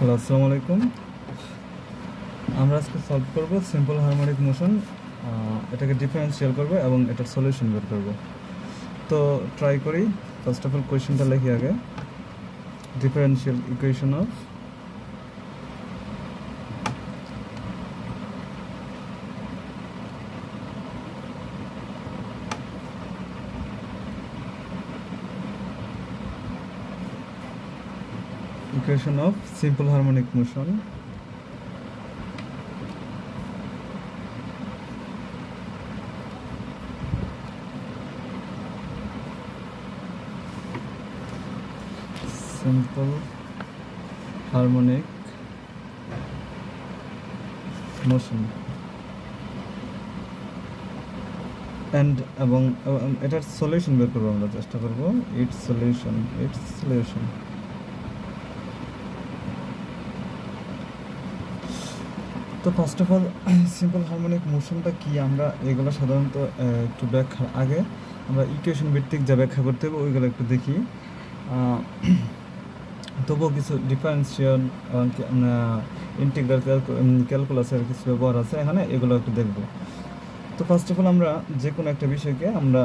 Hello, আসসালামু আলাইকুম। আমরা আজকে সলভ করব সিম্পল হারমোনিক মোশন। এটাকে ডিফারেন্সিয়াল করব এবং এটার সলিউশন বের করব। তো ট্রাই করি। ফার্স্ট অফ অল কোয়েশ্চেনটা লিখি আগে। Differential equation of simple harmonic motion simple harmonic motion and এবং এটার সলিউশন বের করব। আমরা চেষ্টা করব ইটস সলিউশন। তো first of all simple harmonic মোশনটা কি, আমরা এগুলো সাধারণত একটু ব্যাখ্যার আগে আমরা ইকুয়েশন ভিত্তিক যা ব্যাখ্যা করতে হবে ওইগুলো একটু দেখি। তবুও কিছু ডিফারেন্সিয়াল ইন্টিগ্রাল ক্যালকুলাসের কিছু ব্যবহার আছে এখানে, এগুলো একটু দেখব। তো ফার্স্ট অফ অল আমরা যে কোনো একটা বিষয়কে আমরা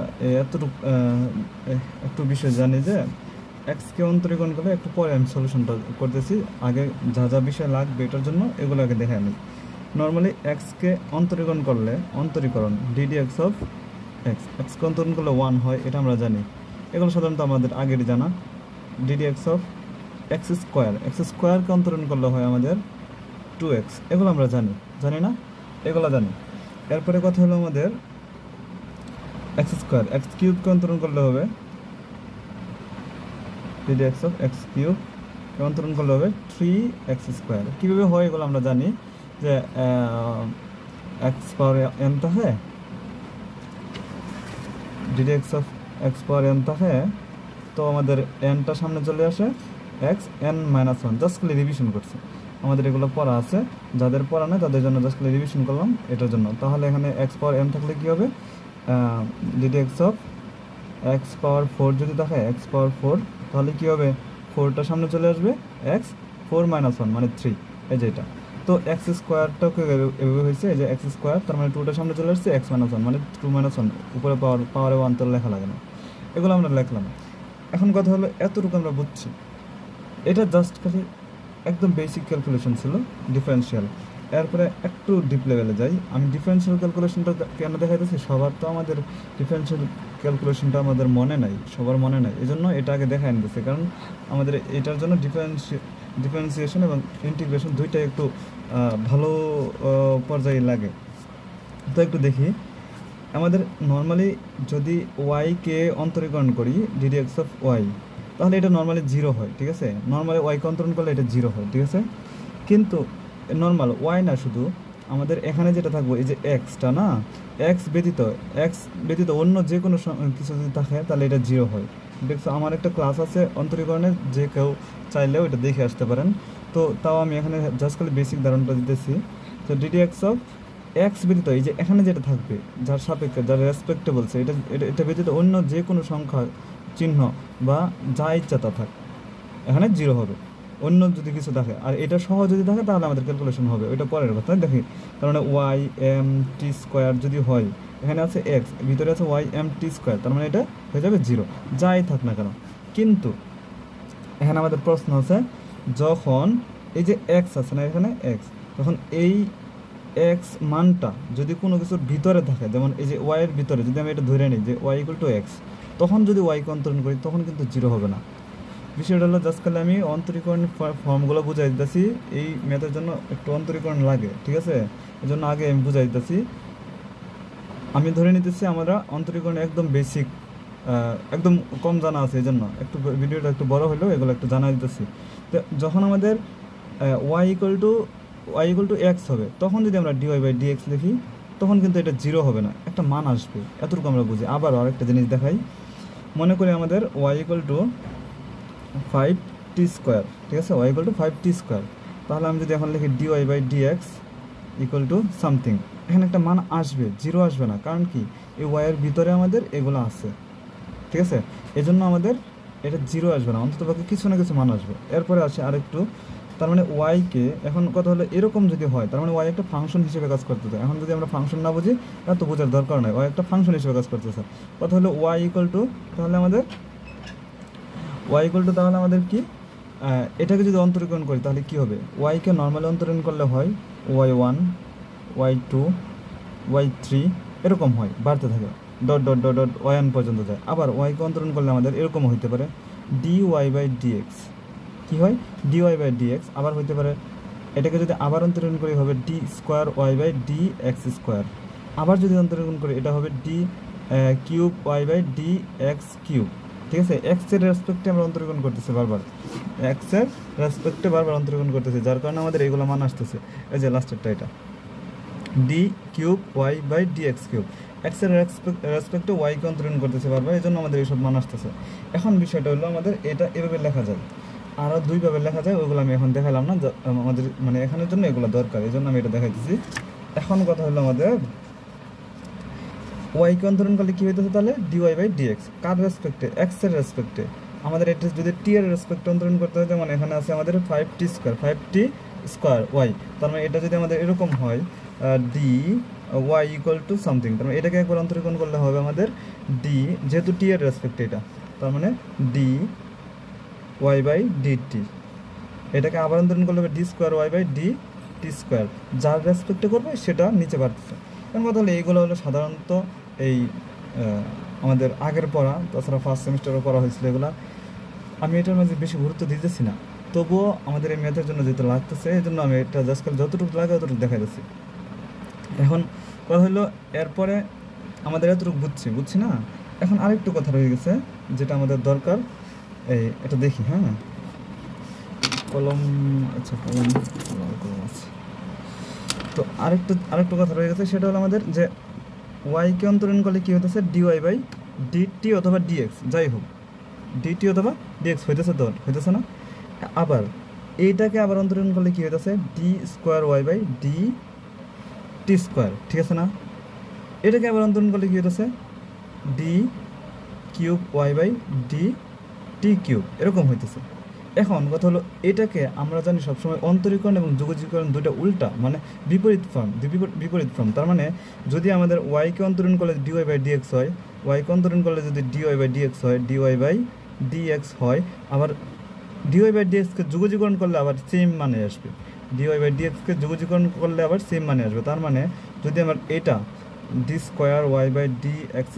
একটু বিষয় জানি যে এক্সকে অন্তরীকরণ করলে, একটু পরে আমি সলিউশনটা করতেছি, আগে যা যা বিষয় লাগবে এটার জন্য এগুলো আগে দেখে নিই। নর্মালি এক্সকে অন্তরীকরণ করলে ডিডি এক্স অফ এক্সকে অন্তরীকরণ করলে 1 হয়, এটা আমরা জানি। এগুলো সাধারণত আমাদের আগেরই জানা। ডিডি এক্স অফ এক্স স্কোয়ারকে অন্তরীকরণ করলে হয় আমাদের 2x, এগুলো আমরা জানি না, এগুলো জানি। এরপরে কথা হলো আমাদের এক্স কিউবকে অন্তরণ করলে হবে ডিডি এক্স অফ এক্স কিউবকে অন্তরণ করলে হবে 3x স্কোয়ার। কীভাবে হয় এগুলো আমরা জানি যে এক্স পাওয়ার এন থাকে, DD x of x power N থাকে, তো আমাদের এনটা সামনে চলে আসে এক্স এন মাইনাস 1। জাস্ট খালি রিভিশন করছি, আমাদের এগুলো পড়া আছে, যাদের পড়া নেই তাদের জন্য জাস্ট খালি রিভিশন করলাম এটার জন্য। তাহলে এখানে এক্স পাওয়ার এন থাকলে কী হবে, ডিডি এক্স অফ এক্স পাওয়ার 4 যদি থাকে, এক্স পাওয়ার 4, তাহলে কী হবে, 4টা সামনে চলে আসবে, এক্স 4 মাইনাস 1 মানে 3, এই যে এটা। তো এক্স স্কোয়ারটাও এভাবে হয়েছে, এই যে এক্স স্কোয়ার, তার মানে 2টা সামনে চলে আসছে, এক্স মাইনাস 1 মানে 2 মাইনাস 1, উপরে পাওয়ারে 1 তো লেখা লাগে না, এগুলো আমরা লিখলাম। এখন কথা হলো এতটুকু আমরা বুঝছি, এটা জাস্ট খালি একদম বেসিক ক্যালকুলেশন ছিল ডিফারেন্সিয়াল। এরপরে একটু ডিপ লেভেলে যাই। আমি ডিফারেন্সিয়াল ক্যালকুলেশনটা কেন দেখাইতেছি, সবার তো আমাদের ডিফারেন্সিয়াল ক্যালকুলেশনটা আমাদের মনে নাই, সবার মনে নাই, এই জন্য এটা আগে দেখাই নিতেছে, কারণ আমাদের এটার জন্য ডিফারেন্সিয়েশন এবং ইন্টিগ্রেশন দুইটাই একটু ভালো পর্যায়ে লাগে। তো একটু দেখি, আমাদের নর্মালি যদি ওয়াইকে অন্তরীকরণ করি ডিডি এক্স অফ ওয়াই, তাহলে এটা নর্মালি 0 হয়, ঠিক আছে। নর্মালি ওয়াইকে অন্তরণ করলে এটা 0 হয়, ঠিক আছে। কিন্তু নর্মাল ওয়াই না, শুধু আমাদের এখানে যেটা থাকবো, এই যে এক্সটা না, এক্স ব্যতীত অন্য যে কোনো কিছু যদি থাকে তাহলে এটা 0 হয়। দেখছো, আমার একটা ক্লাস আছে অন্তরীকরণের, যে কেউ চাইলেও এটা দেখে আসতে পারেন। তো তাও আমি এখানে জাস্ট খালি বেসিক ধারণটা দিতেছি। তো ডিডি এক্স অফ এক্স ব্যতীত, এই যে এখানে যেটা থাকবে, যার সাপেক্ষে, যার রেসপেক্টেবলস, এটা ব্যতীত অন্য যে কোনো সংখ্যা, চিহ্ন বা যা ইচ্ছা তা থাক, এখানে 0 হবে। অন্য যদি কিছু থাকে আর এটা সহ যদি থাকে তাহলে আমাদের ক্যালকুলেশন হবে, ওইটা পরের কথা দেখি। তার মানে ওয়াই এম টি স্কোয়ার যদি হয়, এখানে আছে এক্স, ভিতরে আছে ওয়াই এম টি স্কোয়ার, তার মানে এটা হয়ে যাবে 0, যাই থাক না কেন। কিন্তু এখানে আমাদের প্রশ্ন আছে, যখন এই যে এক্স আছে না, এখানে এক্স, তখন এই এক্স মানটা যদি কোনো কিছুর ভিতরে থাকে, যেমন এই যে ওয়াইয়ের ভিতরে যদি আমি এটা ধরে নিই যে ওয়াই ইকুয়াল টু এক্স, তখন যদি ওয়াইকে অন্তরণ করি তখন কিন্তু 0 হবে না। বিষয়টা হলো জাস্ট খালি আমি অন্তরীকরণ ফর্মগুলো বুঝাই দিতেছি, এই ম্যাথের জন্য একটু অন্তরীকরণ লাগে, ঠিক আছে, এই জন্য আগে আমি বুঝাই দিতেছি। আমি ধরে নিতেছি আমরা অন্তরীকরণ একদম বেসিক, একদম কম জানা আছে, এই জন্য একটু ভিডিওটা একটু বড় হলেও এগুলো একটু জানা দিতেছি। তো যখন আমাদের ওয়াই ইকুয়াল টু এক্স হবে, তখন যদি আমরা ডিওয়াই বাই ডিএক্স লিখি, তখন কিন্তু এটা 0 হবে না, একটা মান আসবে, এতটুকু আমরা বুঝি। আবারও আরেকটা জিনিস দেখাই, মনে করি আমাদের Y equal two 5t square, ঠিক আছে, Y equal two 5t square, তাহলে আমি যদি এখন লিখি DY by DX equal to something, এখানে একটা মান আসবে, 0 আসবে না, কারণ কি, এই ওয়াইয়ের ভিতরে আমাদের এগুলো আছে, ঠিক আছে, এই জন্য আমাদের এটা 0 আসবে না, অন্তত বাকি কিছু না কিছু মান আসবে। এরপরে আসে আরেকটু, তার মানে ওয়াইকে এখন কথা হলো এরকম যদি হয়, তার মানে ওয়াই একটা ফাংশন হিসেবে কাজ করতেছে। এখন যদি আমরা ফাংশন না বুঝি তা তো বোঝার দরকার নয়, ওয়াই একটা ফাংশন হিসেবে কাজ করতেছে। কথা হলো ওয়াই ইকুয়াল টু তাহলে আমাদের কি এটাকে যদি অন্তরীকরণ করি তাহলে কি হবে, ওয়াইকে নর্মালি অন্তরীকরণ করলে হয় y1 y2 y3 এরকম হয়, বাড়তে থাকে, dot dot dot dot y1 পর্যন্ত যায়। আবার ওয়াইকে অন্তরীকরণ করলে আমাদের এরকম হইতে পারে dy/dx, কি হয় dy/dx। আবার হইতে পারে এটাকে যদি আবার অন্তরীকরণ করি হবে d²y/dx²। আবার যদি অন্তরীকরণ করি এটা হবে d³ y/dx³। ঠিক আছে, এক্স এর রেসপেক্টে আমরা অন্তরীকরণ করতেছি বারবার, এক্স এর রেসপেক্টে বারবার অন্তরীকরণ করতেছি, যার কারণে আমাদের এইগুলো মান আসতেছে। এই যে লাস্টেরটা এটা d³y/dx³, এক্স এর রেসপেক্টে ওয়াইকে অন্তরীকরণ করতেছে বারবার, এই জন্য আমাদের এইসব মান আসতেছে। এখন বিষয়টা হলো আমাদের এটা এভাবে লেখা যায়, আরও দুইভাবে লেখা যায়, ওইগুলো আমি এখন দেখালাম না, আমাদের মানে এখানের জন্য এগুলো দরকার, এই জন্য আমি এটা দেখাইতেছি। এখন কথা হলো আমাদের ওয়াইকে অন্তরীকরণ করলে কী হইতেছে তাহলে dy/dx, কার রেসপেক্টে, এক্স এর রেসপেক্টে। আমাদের এটা যদি টি এর রেসপেক্টে অন্তরীকরণ করতে হয়, যেমন এখানে আছে আমাদের 5t² ওয়াই, তার মানে এটা যদি আমাদের এরকম হয় D Y equal to something, তার মানে এটাকে একবার অন্তরীকরণ করলে হবে আমাদের ডি, যেহেতু টি এর রেসপেক্টে এটা, তার মানে dy/dt। এটাকে আবার অন্তরীকরণ করলে হবে d²y/dt², যার রেসপেক্টে করবে সেটা নিচে বাড়তেছে। কারণ কথা হলো এইগুলো হলো সাধারণত এই আমাদের আগের পড়া, তাছাড়া ফার্স্ট সেমিস্টারও পড়া হয়েছিল এগুলো, আমি এটার মাঝে বেশি গুরুত্ব দিতেছি না, তবুও আমাদের এই ম্যাথের জন্য যেহেতু লাগতেছে এই জন্য আমি এটা জাস্ট যতটুকু লাগে ততটুকু দেখা যাচ্ছি। এখন কথা হলো এরপরে আমাদের এতটুকু বুঝছি না, এখন আরেকটু কথা রয়ে গেছে যেটা আমাদের দরকার, এটা দেখি। হ্যাঁ, কলম, আচ্ছা কলম আছে। তো আরেকটু কথা রয়ে গেছে, সেটা হলো আমাদের যে ওয়াইকে অন্তরীকরণ করলে কী হইতেছে dy/dt অথবা dx, যাই হোক dt অথবা dx হইতেছে না। আবার এইটাকে আবার অন্তরীকরণ করলে কী হইতেছে d²y/dt², ঠিক আছে না। এটাকে আবার অন্তরীকরণ করলে কী হইতেছে d³ y/dt³ এরকম হইতেছে। এখন কথা হলো এটাকে আমরা জানি সবসময় অন্তরীকরণ এবং যোগজীকরণ দুইটা উল্টা, মানে বিপরীত ফর্ম। তার মানে যদি আমাদের ওয়াইকে অন্তরীকরণ করলে dy/dx হয়, ওয়াইকে অন্তরীকরণ করলে যদি dy/dx হয়, dy/dx হয়, আবার dy/dxকে যোগজীকরণ করলে আবার সেম মানে আসবে, dy/dxকে যোগজীকরণ করলে আবার সেম মানে আসবে। তার মানে যদি আমার এটা d²y/dx²,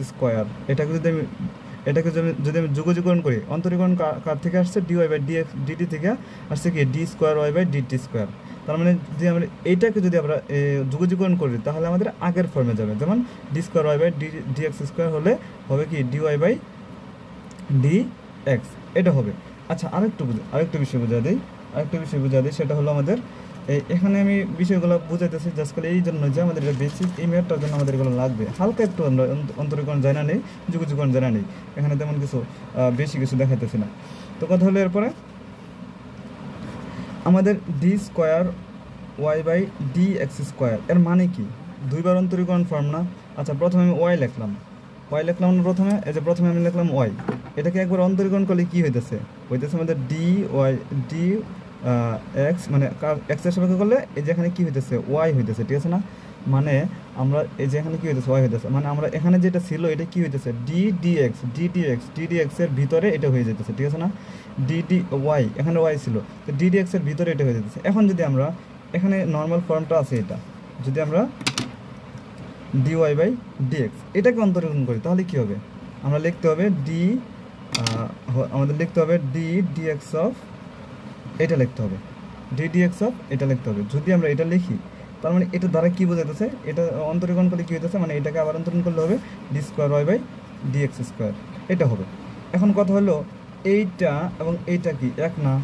এটাকে যদি আমি যোগজীকরণ করি, অন্তরীকরণ কার থেকে আসছে dy/dx/dt থেকে আসছে কি d²y/dt²। তার মানে যদি আমরা এইটাকে যদি আমরা যোগজীকরণ করি তাহলে আমাদের আগের ফর্মে যাবে, যেমন d²y/dx² হলে হবে কি dy/dx, এটা হবে। আচ্ছা আরেকটু বিষয় বোঝা দিই, সেটা হলো আমাদের এখানে আমি বিষয়গুলো বুঝাইতেছি জাস্ট করে এই জন্য যে আমাদের এটা বেসিক, এই ম্যাথটার জন্য আমাদের এগুলো লাগবে। হালকা একটু আমরা অন্তরীকরণ জানা নেই, যোগজীকরণ জানা নেই, এখানে তেমন কিছু বেশি কিছু দেখাইতেছি না। তো কথা হলো এরপরে আমাদের d²y/dx², এর মানে কি, দুইবার অন্তরীকরণ ফর্ম না। আচ্ছা প্রথমে আমি ওয়াই লিখলাম না, প্রথমে আমি লিখলাম ওয়াই, এটাকে একবার অন্তরীকরণ করলে কি হইতেছে আমাদের x, মানে x এর সাপেক্ষে করলে এই যে এখানে কি হইতেছে ওয়াই হইতেছে, ঠিক আছে না। মানে আমরা এই যে এখানে কি হইতেছে ওয়াই হইতেছে, মানে আমরা এখানে যেটা ছিল এটা কি হইতেছে ddx এর ভিতরে এটা হয়ে যেতেছে, ঠিক আছে না। ওয়াই এখানে ওয়াই ছিল, তো ddx এর ভিতরে এটা হয়ে যেতেছে। এখন যদি আমরা এখানে নর্মাল ফর্মটা আছে, এটা যদি আমরা dy/dx এটাকে অন্তরীকরণ করি তাহলে কি হবে, আমরা লিখতে হবে ddx অফ এটা লিখতে হবে, যদি আমরা এটা লিখি তার মানে এটা দ্বারা কি বোঝাইতেছে, এটা অন্তরীকরণ করলে কি হইতেছে, মানে এটাকে আবার অন্তরীকরণ করলে হবে d²y/dx², এটা হবে। এখন কথা হলো এইটা এবং এইটা কি এক না,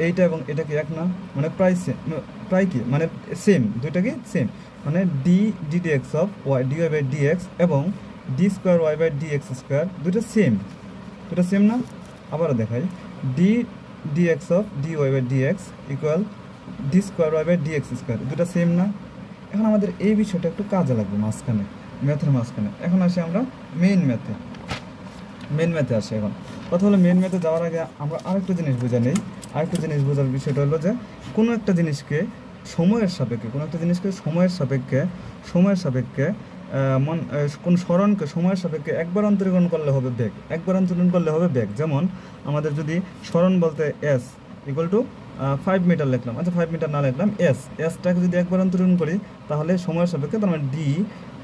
এইটা এবং এটা কি এক না, মানে প্রায় কি মানে সেম, দুইটা কি সেম, মানে ddx অফ dy/dx এবং d²y/dx² দুটো সেম না। আবারও দেখাই dx of dy/dx equal d²y/dx², দুটো সেম না। এখন আমাদের এই বিষয়টা একটু কাজে লাগবে ম্যাথের মাঝখানে। এখন আসি আমরা মেইন ম্যাথে। মেন ম্যাথে আসে। এখন কথা হলো মেন ম্যাথে যাওয়ার আগে আমরা আরেকটা জিনিস বোঝা নেই। আরেকটা জিনিস বোঝার বিষয়টা হলো যে কোনো একটা জিনিসকে সময়ের সাপেক্ষে সময়ের সাপেক্ষে কোন স্মরণকে সময়ের সাপেক্ষে একবার অন্তরীকরণ করলে হবে বেগ। যেমন আমাদের যদি স্মরণ বলতে এস ইকুয়াল টু 5 মিটার লিখলাম, আচ্ছা 5 মিটার না লিখলাম, এসটাকে যদি একবার অন্তরীকরণ করি তাহলে সময়ের সাপেক্ষে, তার মানে ডি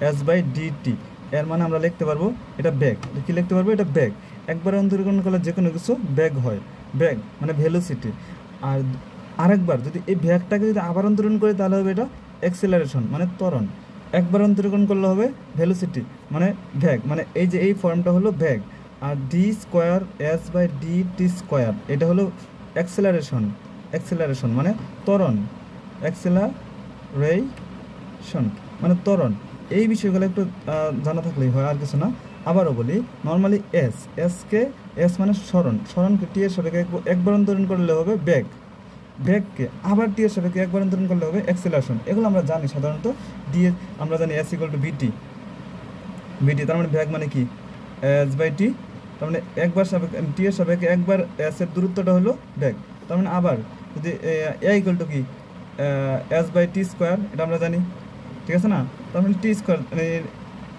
এস বাই ডিটি, এর মানে আমরা লিখতে পারবো এটা বেগ। কি লিখতে পারবো? এটা বেগ। একবার অন্তরীকরণ করলে যে কোনো কিছু বেগ হয়, বেগ মানে ভেলোসিটি। আর আরেকবার যদি এই বেগটাকে যদি আবার অন্তরীকরণ করি তাহলে হবে এটা অ্যাক্সিলারেশন মানে ত্বরণ। একবার অন্তরীকরণ করলে হবে ভেলোসিটি মানে বেগ, মানে এই যে এই ফর্মটা হলো বেগ। আর d square s by D T square এটা হলো অ্যাক্সিলারেশন মানে ত্বরণ, অ্যাক্সিলারেশন মানে ত্বরণ। এই বিষয়গুলো একটু জানা থাকলেই হয়, আর কিছু না। আবারও বলি, নর্মালি এস মানে স্মরণকে টি এর সাপেক্ষে একবার অন্তরণ করলে হবে বেগকে আবার টি এর সাপেক্ষে একবার অন্তরণ করলে হবে অ্যাক্সিলারেশন। এগুলো আমরা জানি সাধারণত। আমরা জানি এস ইকুয়াল টু বিটি, তার মানে বেগ মানে কি এস বাই টি, তার মানে একবার সাপেক্ষে টি এর সাপেক্ষে একবার এস এর দূরত্বটা হলো বেগ। তার মানে আবার যদি এ ইকুয়াল টু কি এস বাই টি স্কোয়ার, এটা আমরা জানি, ঠিক আছে না? তার মানে টি স্কোয়ার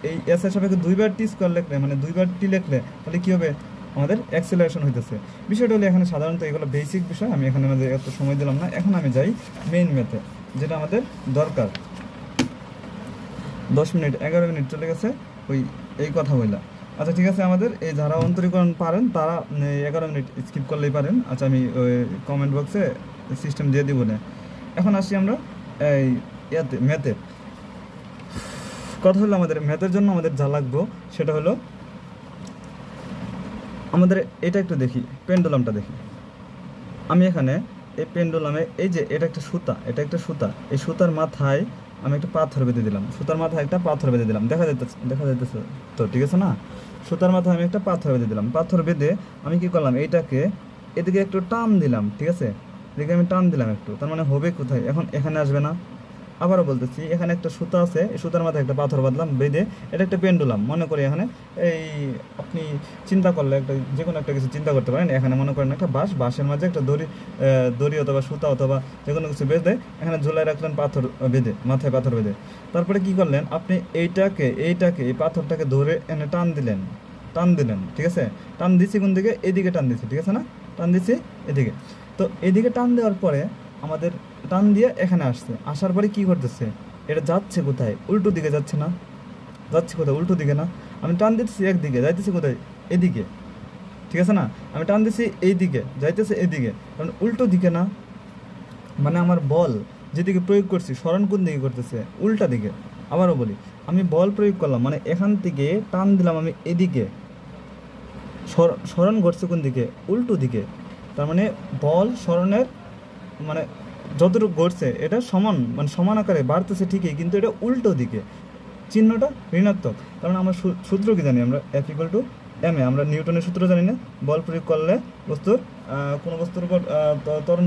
এই এস এর সাপেক্ষে দুইবার টি স্কোয়ার লিখলে মানে দুইবার টি লিখলে তাহলে কী হবে? আমাদের অ্যাক্সিলারেশন হইতেছে। বিষয়টা হলো এখানে সাধারণত এগুলো বেসিক বিষয়, আমি এখানে আমাদের এত সময় দিলাম না। এখন আমি যাই মেইন ম্যাথে, যেটা আমাদের দরকার। 10 মিনিট 11 মিনিট চলে গেছে এই কথা বললাম। আচ্ছা ঠিক আছে, আমাদের এই যারা অন্তরীকরণ পারেন তারা 11 মিনিট স্কিপ করলেই পারেন। আচ্ছা আমি ওই কমেন্ট বক্সে সিস্টেম দিয়ে দিব না। এখন আসি আমরা এই ম্যাথে। কথা হলো আমাদের ম্যাথের জন্য আমাদের যা লাগবে সেটা হলো আমাদের এটা একটু দেখি, পেন্ডুলামটা দেখি। আমি এখানে এই পেন্ডুলামে এই যে এটা একটা সুতা, এই সুতার মাথায় আমি একটা পাথর বেঁধে দিলাম, দেখা যাইতেছে তো, ঠিক আছে না? সুতার মাথায় আমি একটা পাথর বেঁধে দিলাম। পাথর বেঁধে আমি কি করলাম, এইটাকে এদিকে একটু টান দিলাম, ঠিক আছে? এদিকে আমি টান দিলাম একটু, তার মানে হবে কোথায়? এখন এখানে আসবে না। আবারও বলতেছি, এখানে একটা সুতা আছে, এই সুতার মাথায় একটা পাথর বাঁধলাম বেঁধে, এটা একটা পেন্ডুলাম মনে করি। এখানে এই আপনি চিন্তা করলে যে কোনো একটা কিছু চিন্তা করতে পারেন। এখানে মনে করেন একটা বাঁশের মাঝে একটা দড়ি অথবা সুতা অথবা যে কোনো কিছু বেঁধে এখানে ঝুলাই রাখলেন পাথর বেঁধে, মাথায় পাথর বেঁধে। তারপরে কি করলেন, আপনি এই পাথরটাকে ধরে এনে টান দিলেন, ঠিক আছে? টান দিছি কোন দিকে? এদিকে টান দিছি, ঠিক আছে না? টান দিছি এদিকে। তো এদিকে টান দেওয়ার পরে আমাদের টান দিয়ে এখানে আসার পরে কি করতেছে, এটা যাচ্ছে কোথায়? উল্টো দিকে যাচ্ছে না? যাচ্ছে কোথায়? উল্টো দিকে না? আমি টান দিতেছি একদিকে, যাইতেছি কোথায়? এদিকে, ঠিক আছে না? আমি টান দিছি এইদিকে, যাইতেছে এদিকে, কারণ উল্টো দিকে না। মানে আমার বল যেদিকে প্রয়োগ করছি, স্মরণ কোন দিকে করতেছে? উল্টা দিকে। আবারও বলি, আমি বল প্রয়োগ করলাম মানে এখান থেকে টান দিলাম আমি এদিকে, স্মরণ ঘটছে কোন দিকে? উল্টো দিকে। তার মানে বল স্মরণের মানে যতটুকু ঘটছে এটা সমান আকারে বাড়তেছে ঠিকই, কিন্তু এটা উল্টো দিকে, চিহ্নটা ঋণাত্মক। তার মানে আমরা সূত্র কি জানি? আমরা F equal to M A, আমরা নিউটনের সূত্র জানি না? বল প্রয়োগ করলে কোনো বস্তুর উপর ত্বরণ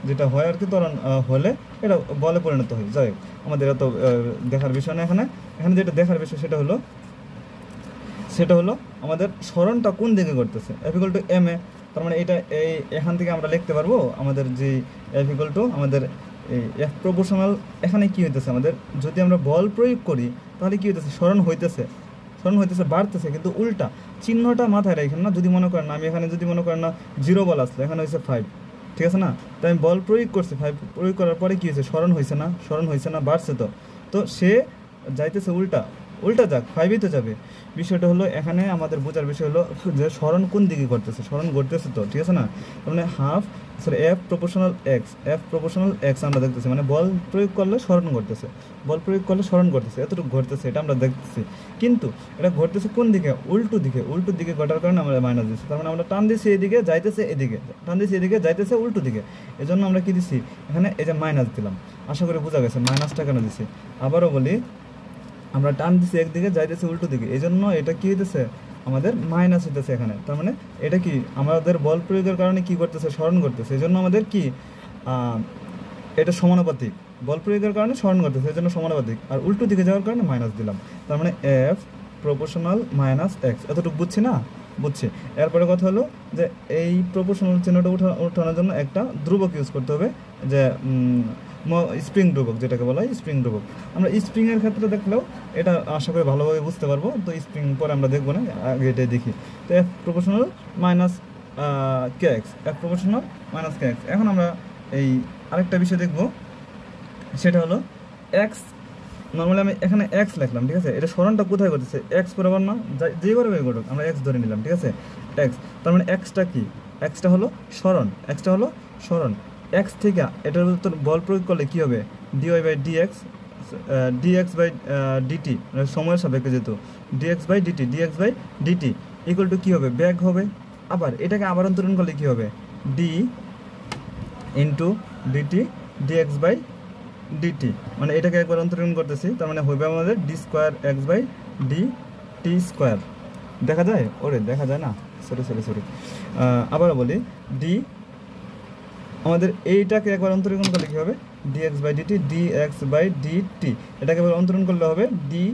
যেটা হয় আর কি, ত্বরণ হলে এটা বলে পরিণত হয়। যাই হোক, আমাদের এত দেখার বিষয় না। এখানে যেটা দেখার বিষয় সেটা হলো আমাদের স্মরণটা কোন দিকে করতেছে। F equal to M A, তার মানে এটা এখান থেকে আমরা লিখতে পারবো আমাদের যে এফ ইকুয়াল টু আমাদের এই এফ প্রপোর্শনাল। এখানে কি হইতেছে আমাদের, যদি আমরা বল প্রয়োগ করি তাহলে কি হইতেছে? স্মরণ হইতেছে বাড়তেছে, কিন্তু উল্টা। চিহ্নটা মাথায় রাখেন না। যদি মনে করেন না, আমি এখানে যদি মনে করেন না 0 বল আসলে, এখানে হয়েছে 5, ঠিক আছে না? তো আমি বল প্রয়োগ করছি, 5 প্রয়োগ করার পরে কি হয়েছে? স্মরণ হয়েছে না, বাড়ছে। তো সে যাইতেছে উল্টা যাক, 5ই তো যাবে। বিষয়টা হলো এখানে আমাদের বোঝার বিষয় হলো যে স্মরণ কোন দিকে করতেছে, স্মরণ ঘটতেছে তো, ঠিক আছে না? তার মানে এফ প্রপোর্শনাল এক্স আমরা দেখতেছি, মানে বল প্রয়োগ করলে স্মরণ ঘটতেছে, এতটুকু ঘটতেছে, এটা আমরা দেখতেছি। কিন্তু এটা ঘটতেছে কোন দিকে? উল্টো দিকে ঘটার কারণে আমরা মাইনাস দিচ্ছি। তার মানে আমরা টান দিচ্ছি এদিকে, যাইতেছে এদিকে, যাইতেছে উল্টো দিকে। এজন্য আমরা কি দিচ্ছি এখানে? এই যে মাইনাস দিলাম। আশা করি বোঝা গেছে মাইনাসটা কেন দিচ্ছি। আবারও বলি, আমরা টান দিচ্ছি একদিকে, যাইতেছে উল্টো দিকে, এই জন্য এটা কি হইতেছে? আমাদের মাইনাস হইতেছে এখানে। তার মানে এটা কি আমাদের বল প্রয়োগের কারণে কি করতেছে? স্মরণ করতেছে। এই জন্য আমাদের কি এটা সমানুপাতিক, বল প্রয়োগের কারণে স্মরণ করতেছে, এই জন্য সমানুপাতিক। আর উল্টো দিকে যাওয়ার কারণে মাইনাস দিলাম। তার মানে এফ প্রপোর্শনাল মাইনাস এক্স। এতটুকু বুঝছি না? বুঝছি। এরপরে কথা হলো যে এই প্রপোর্শনাল চিহ্নটা ওঠানোর জন্য একটা ধ্রুবক ইউজ করতে হবে, যে স্প্রিং ধ্রুবক, যেটাকে বলা হয় স্প্রিং ধ্রুবক। আমরা স্প্রিংয়ের ক্ষেত্রে দেখলেও এটা আশা করি ভালোভাবে বুঝতে পারবো। তো স্প্রিং পরে আমরা দেখবো না, আগে এটাই দেখি। তো এফ প্রপোর্শনাল মাইনাস কে এক্স, এফ প্রপোর্শনাল মাইনাস কে এক্স। এখন আমরা এই আরেকটা বিষয় দেখবো, সেটা হলো এক্স। নর্মালি আমি এখানে এক্স লিখলাম, ঠিক আছে। এটা সরণটা কোথায় করতেছে? এক্স বরাবর না, যে করে ঘটুক আমরা এক্স ধরে নিলাম, ঠিক আছে। এক্স, তার মানে এক্সটা কি? এক্সটা হলো সরণ, এক্সটা হলো সরণ। এক্স থেকে এটার ভিতর বল প্রয়োগ করলে কী হবে? Dy by dx, dx by DT, মানে সময়ের সাপেক্ষে যেহেতু dx by DT, dx by dt equal to কী হবে? ব্যাক হবে। আবার এটাকে আবার অন্তরণ করলে কী হবে? D into DT dx by DT, মানে এটাকে একবার অন্তরণ করতেছি, তার মানে হবে আমাদের D square X by D T square. দেখা যায়? ওরে দেখা যায় না, সরি সরি সরি, আবার বলি, ডি আমাদের এইটাকে একবার অন্তরণ করলে কী হবে? DX by DT dx by DT, এটাকে একবার অন্তরণ করলে হবে D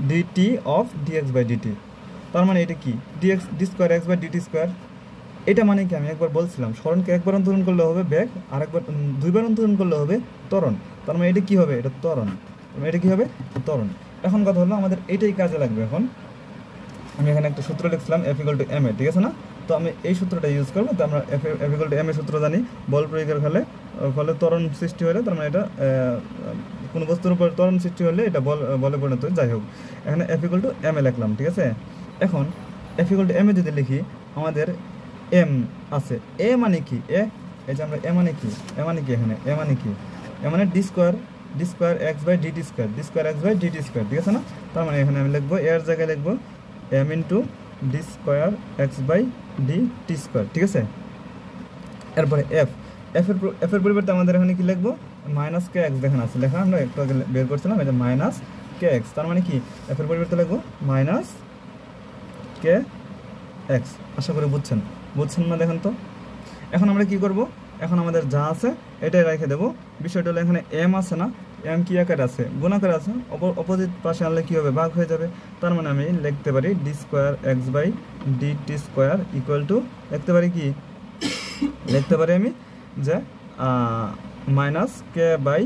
DT of DX by DT. তার মানে এটা কি? DX D square X by DT square. এটা মানে কি? আমি একবার বলছিলাম সরণকে একবার অন্তরণ করলে হবে ব্যাক, আর একবার দুইবার অন্তরণ করলে হবে ত্বরণ। তার মানে এটা কি হবে? এটা ত্বরণ। এটা কি হবে? ত্বরণ। এখন কথা হলো আমাদের এটাই কাজে লাগবে। এখন আমি এখানে একটা সূত্র লিখছিলাম F equal to M A, ঠিক আছে না? তো আমি এই সূত্রটা ইউজ করবো। তো আমরা F equal to M A সূত্র জানি, বল প্রয়োগের ফলে ত্বরণ সৃষ্টি হলে, তার মানে এটা কোনো বস্তুর উপর ত্বরণ সৃষ্টি হলে এটা বলে পরিণত হয়। যাই হোক, এখানে F equal to M A লিখলাম, ঠিক আছে। এখন F equal to M A যদি লিখি, আমাদের এম আছে, এ মানে কি? এই যে আমরা এ মানে কি? এ মানে কি? এখানে এ মানে কি? এ মানে D square X by DT square, D square X by DT square, ঠিক আছে না? তার মানে এখানে আমি লিখবো, এর জায়গায় লিখবো M into D square X by D T square, ঠিক আছে। এরপরে এফের পরিবর্তে আমাদের এখানে কি লিখবো? মাইনাস কে এক্স দেখেন আছে লেখা, আমরা একটু আগে বের করছিলাম, এটা মাইনাস কে এক্স। তার মানে কি? এফের পরিবর্তে লিখবো মাইনাস কে এক্স। আশা করি বুঝছেন না? দেখেন তো এখন আমরা কি করব? এখন আমাদের যা আছে এটাই রেখে দেবো। বিষয়টা হলো এখানে এম আছে না, এম কি আকারে আছে? গুণাকারে আছে। অপোজিট পাশে আনলে কী হবে? ভাগ হয়ে যাবে। তার মানে আমি লিখতে পারি D square X by D T square equal to, লিখতে পারি কি? লিখতে পারি আমি যে minus K by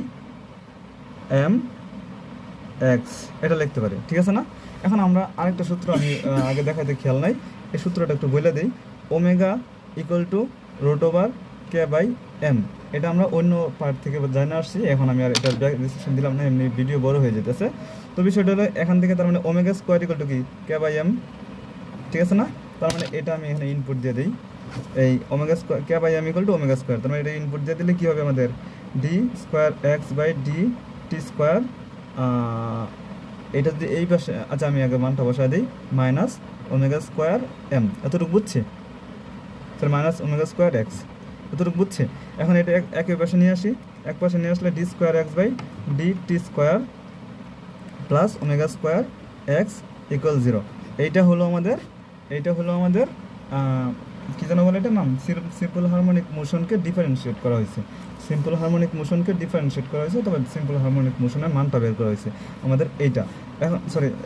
M X, এটা লিখতে পারি, ঠিক আছে না? এখন আমরা আরেকটা সূত্র আমি আগে দেখাইতে খেয়াল নাই, এই সূত্রটা একটু বলে দিই। Omega equal to root over K by M, এটা আমরা অন্য পার্ট থেকে জানা আসছি। এখন আমি আর এটা ডিসক্রিপশন দিলাম না, এমনি ভিডিও বড় হয়ে যেতেছে। তো বিষয়টা হলো এখান থেকে, তার মানে ওমেগা স্কোয়ার ইকুয়াল টু কি? কে বাই এম, ঠিক আছে না? তার মানে এটা আমি এখানে ইনপুট দিয়ে দিই, এই omega square K by M equal to omega square. তার মানে এটা ইনপুট দিয়ে দিলে কী হবে আমাদের? D square X by D T square, এটা যদি এই পাশে, আচ্ছা আমি আগে মানটা বসায় দিই, মাইনাস ওমেগা স্কোয়ার এম, এতটুকু বুঝছি? তাহলে মাইনাস ওমেগা স্কোয়ার এক্স, এতটুকু বুঝছে? এখন এটা একই পাশে নিয়ে আসি, এক পাশে নিয়ে আসলে D square X by D T square plus omega square X equal 0। এইটা হলো আমাদের কী যেন বলে এটার নাম? সিম্পল হারমোনিক মোশনকে ডিফারেন্সিয়েট করা হয়েছে। সিম্পল হারমোনিক মোশনকে ডিফারেন্সিয়েট করা হয়েছে, তবে সিম্পল হারমোনিক মোশনের মানটা বের করা হয়েছে আমাদের এইটা।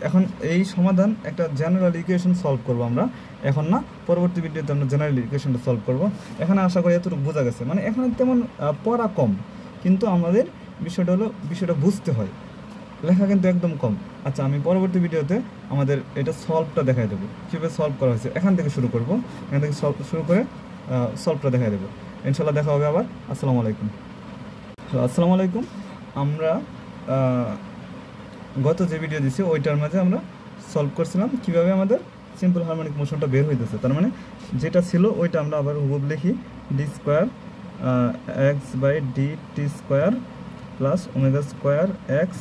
এখন এই সমাধান একটা জেনারেল ইকুয়েশন সলভ করবো আমরা, এখন না, পরবর্তী ভিডিওতে আমরা জেনারেল ইকুয়েশনটা সলভ করবো। এখানে আশা করি এতটুকু বোঝা গেছে। মানে এখানে তেমন পড়া কম, কিন্তু আমাদের বিষয়টা বুঝতে হয়, লেখা কিন্তু একদম কম। আচ্ছা, আমি পরবর্তী ভিডিওতে আমাদের এটা সলভটা দেখাই দেবো, কীভাবে সলভ করা হয়েছে। এখান থেকে শুরু করবো, এখান থেকে শুরু করে সলভটা দেখাই দেবো। ইনশাল্লাহ দেখা হবে আবার। আসসালামু আলাইকুম। আসসালামু আলাইকুম। আমরা গত যে ভিডিও দিছি ওইটার মাঝে আমরা সলভ করছিলাম কীভাবে আমাদের সিম্পল হারমোনিক মোশনটা বের হইতেছে। তার মানে যেটা ছিল ওইটা আমরা আবার হুবহু লিখি, D square X by D T square plus omega square X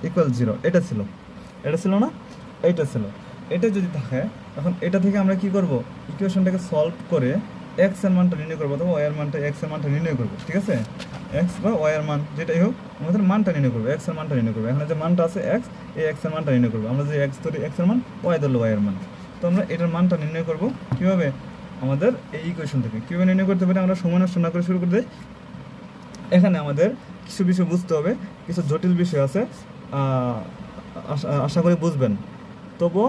equal 0। এটা ছিল না? এইটা ছিল। এটা যদি থাকে, এখন এটা থেকে আমরা কি করব? ইকুয়েশনটাকে সলভ করে এক্স এর মানটা নির্ণয় করবো, অথবা ওয়াই এর মানটা এক্স এর মানটা নির্ণয় করবো, ঠিক আছে? এক্স বা ওয়াই এর মান যেটাই হোক, আমাদের মানটা নির্ণয় করবো, এক্স এর মানটা নির্ণয় করবো। এখানে যে মানটা আছে এক্স, এই এক্স এর মানটা নির্ণয় করবো। আমরা যে এক্স ধরি এক্স এর মান, ওয়াই ধরলো ওয়াই এর মান। তো আমরা এটার মানটা নির্ণয় করবো কীভাবে? আমাদের এই ইকুয়েশন থেকে কীভাবে নির্ণয় করতে পারি? আমরা সময় নষ্ট না করে শুরু করে দিই। এখানে আমাদের কিছু বিষয় বুঝতে হবে, কিছু জটিল বিষয় আছে, আশা করি বুঝবেন। তবুও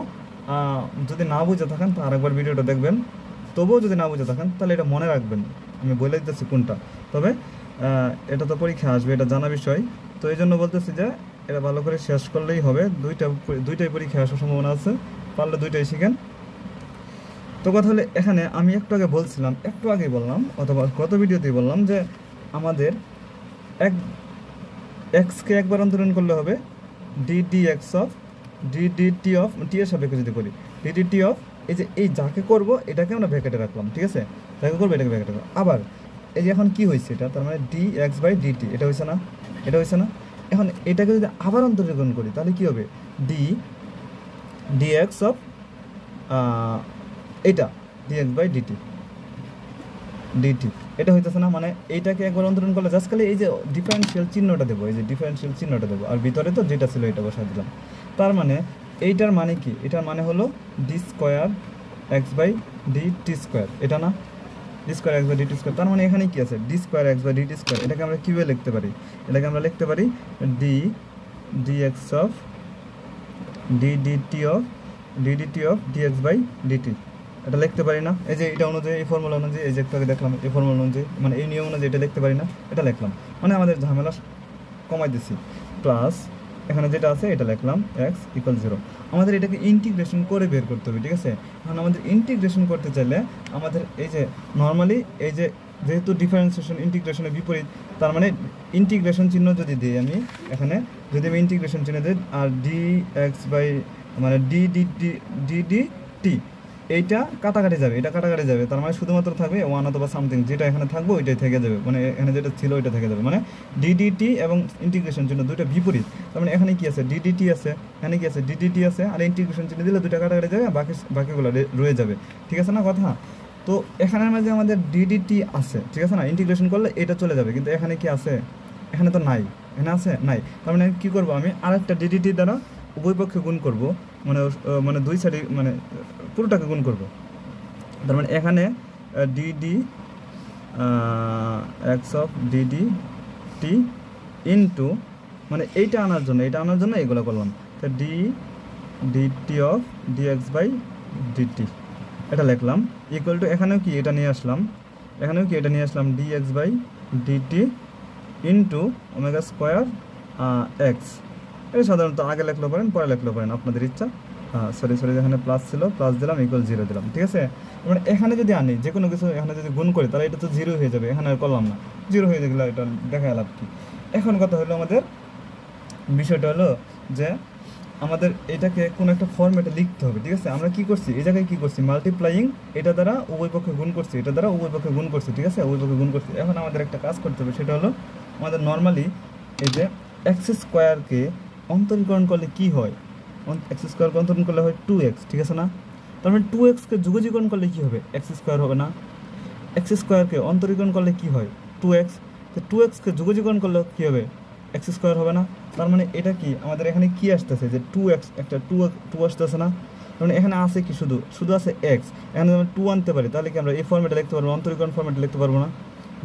যদি না বুঝে থাকেন তো আরেকবার ভিডিওটা দেখবেন, তবুও যদি না বুঝে থাকেন তাহলে এটা মনে রাখবেন, আমি বলে দিতেছি কোনটা। তবে এটা তো পরীক্ষা আসবে, এটা জানা বিষয়, তো এই জন্য বলতেছি যে এটা ভালো করে শেষ করলেই হবে। দুইটাই পরীক্ষা আসার সম্ভাবনা আছে, পারলে দুইটাই শিখেন। তো কথা হলে এখানে আমি একটু আগেই বললাম অথবা গত ভিডিওতেই বললাম যে আমাদের এক্সকে একবার অন্তরণ করলে হবে ডিডি অফ টি এর সাপেক্ষে যদি করি ডিডি অফ এই যাকে করব এটাকে আমরা ব্র্যাকেটে রাখলাম, ঠিক আছে, যাকে করবো এটাকে ব্র্যাকেটে রাখলাম। আবার এই যে এখন কি হয়েছে এটা, তার মানে dx/dt, এটা হয়েছে না, এখন এটাকে যদি আবার অন্তরীকরণ করি তাহলে কি হবে dx অফ এটা dx/dt এটা হইতেছে না, মানে এইটাকে একবার অন্তরণ করলে জাস্ট খালি এই যে ডিফারেন্সিয়াল চিহ্নটা দেবো, আর ভিতরে তো যেটা ছিল এটা বসাই দিলাম। তার মানে এইটার মানে কি, এটার মানে হলো d² x/dt², এটা না d² x/dt²। তার মানে এখানে কি আছে d² x/dt², এটাকে আমরা কিভাবে লিখতে পারি, এটাকে আমরা লিখতে পারি dx of dt of dx/dt, এটা লিখতে পারি না? এই যে এটা অনুযায়ী, এই ফর্মুলা অনুযায়ী, এই যে একটু আগে দেখলাম এই ফর্মুলা অনুযায়ী, মানে এই নিয়ম অনুযায়ী এটা লিখতে পারি না, এটা লিখলাম, মানে আমাদের ঝামেলা কমাই দিচ্ছি। প্লাস এখানে যেটা আছে এটা লিখলাম x = 0। আমাদের এটাকে ইন্টিগ্রেশন করে বের করতে হবে, ঠিক আছে। এখন আমাদের ইন্টিগ্রেশন করতে চাইলে আমাদের এই যে নর্মালি এই যে যেহেতু ডিফারেন্সিয়েশন ইন্টিগ্রেশনের বিপরীত, তার মানে ইন্টিগ্রেশন চিহ্ন যদি দিই আমি এখানে, যদি আমি ইন্টিগ্রেশন চিহ্ন দিই আর মানে dt এইটা কাটাকাটি যাবে, তার মানে শুধুমাত্র থাকবে 1 অথবা সামথিং, যেটা এখানে থাকবে ওইটাই থেকে যাবে, মানে এখানে যেটা ছিল ওইটা থেকে যাবে, মানে ddt এবং ইন্টিগ্রেশন চিহ্ন দুইটা বিপরীত। তার মানে এখানে কি আছে ddt আছে, এখানে কি আছে ddt আছে, আর ইন্টিগ্রেশন চিহ্ন দিলে দুইটা কাটাকাটি যাবে, বাকিগুলো রয়ে যাবে, ঠিক আছে না কথা। তো এখানের মাঝে আমাদের ddt আছে, ঠিক আছে না, ইন্টিগ্রেশন করলে এটা চলে যাবে, কিন্তু এখানে কি আছে, এখানে তো নাই, এখানে আছে নাই। তার মানে কি করব, আমি আরেকটা ddt দ্বারা উভয় পক্ষে গুণ করব, মানে দুই সাইডে মানে পুরোটাকে গুণ করব। তার মানে এখানে x অফ dt ইনটু, মানে এইটা আনার জন্য এইগুলো করলাম, তো dt অফ dx/dt এটা লিখলাম ইকুয়াল টু, এখানেও কি এটা নিয়ে আসলাম dx/dt ইনটু ω² x। এটা সাধারণত আগে লিখলেও পারেন, পরে লিখলেও পারেন, আপনাদের ইচ্ছা। সরি এখানে প্লাস ছিল, প্লাস দিলাম, =0 দিলাম, ঠিক আছে। মানে এখানে যদি আনি যে কোনো কিছু এখানে যদি গুণ করি তাহলে এটা তো 0 হয়ে যাবে, এখানে আর করলাম না, 0 হয়ে গেলে এটা দেখা লাভ কি। এখন কথা হলো আমাদের বিষয়টা হলো যে আমাদের এটাকে কোনো একটা ফরম্যাটে লিখতে হবে, ঠিক আছে। আমরা কি করছি, এই জায়গায় কি করছি, মাল্টিপ্লাইং এটা দ্বারা উভয় পক্ষে গুণ করছি, ঠিক আছে, উভয় পক্ষে গুণ করছি। এখন আমাদের একটা কাজ করতে হবে, সেটা হলো আমাদের নর্মালি এই যে x² অন্তরীকরণ করলে কি হয়, x² অন্তরীকরণ করলে হয় 2x, ঠিক আছে না। তার মানে 2x কে যোগজীকরণ করলে কি হবে, x² হবে না। x² কে অন্তরীকরণ করলে কি হয় 2x, তো 2x কে যোগজীকরণ করলে কি হবে, x² হবে না। তার মানে এটা কি আমাদের এখানে কি আসতেছে, যে 2x একটা 2 আসতেছে না, তার মানে এখানে আছে কি শুধু আছে x। এখানে যদি আমরা 2 আনতে পারি তাহলে কি আমরা এই ফর্মেটে লিখতে পারবো, অন্তরীকরণ ফর্মেটে লিখতে পারবো না,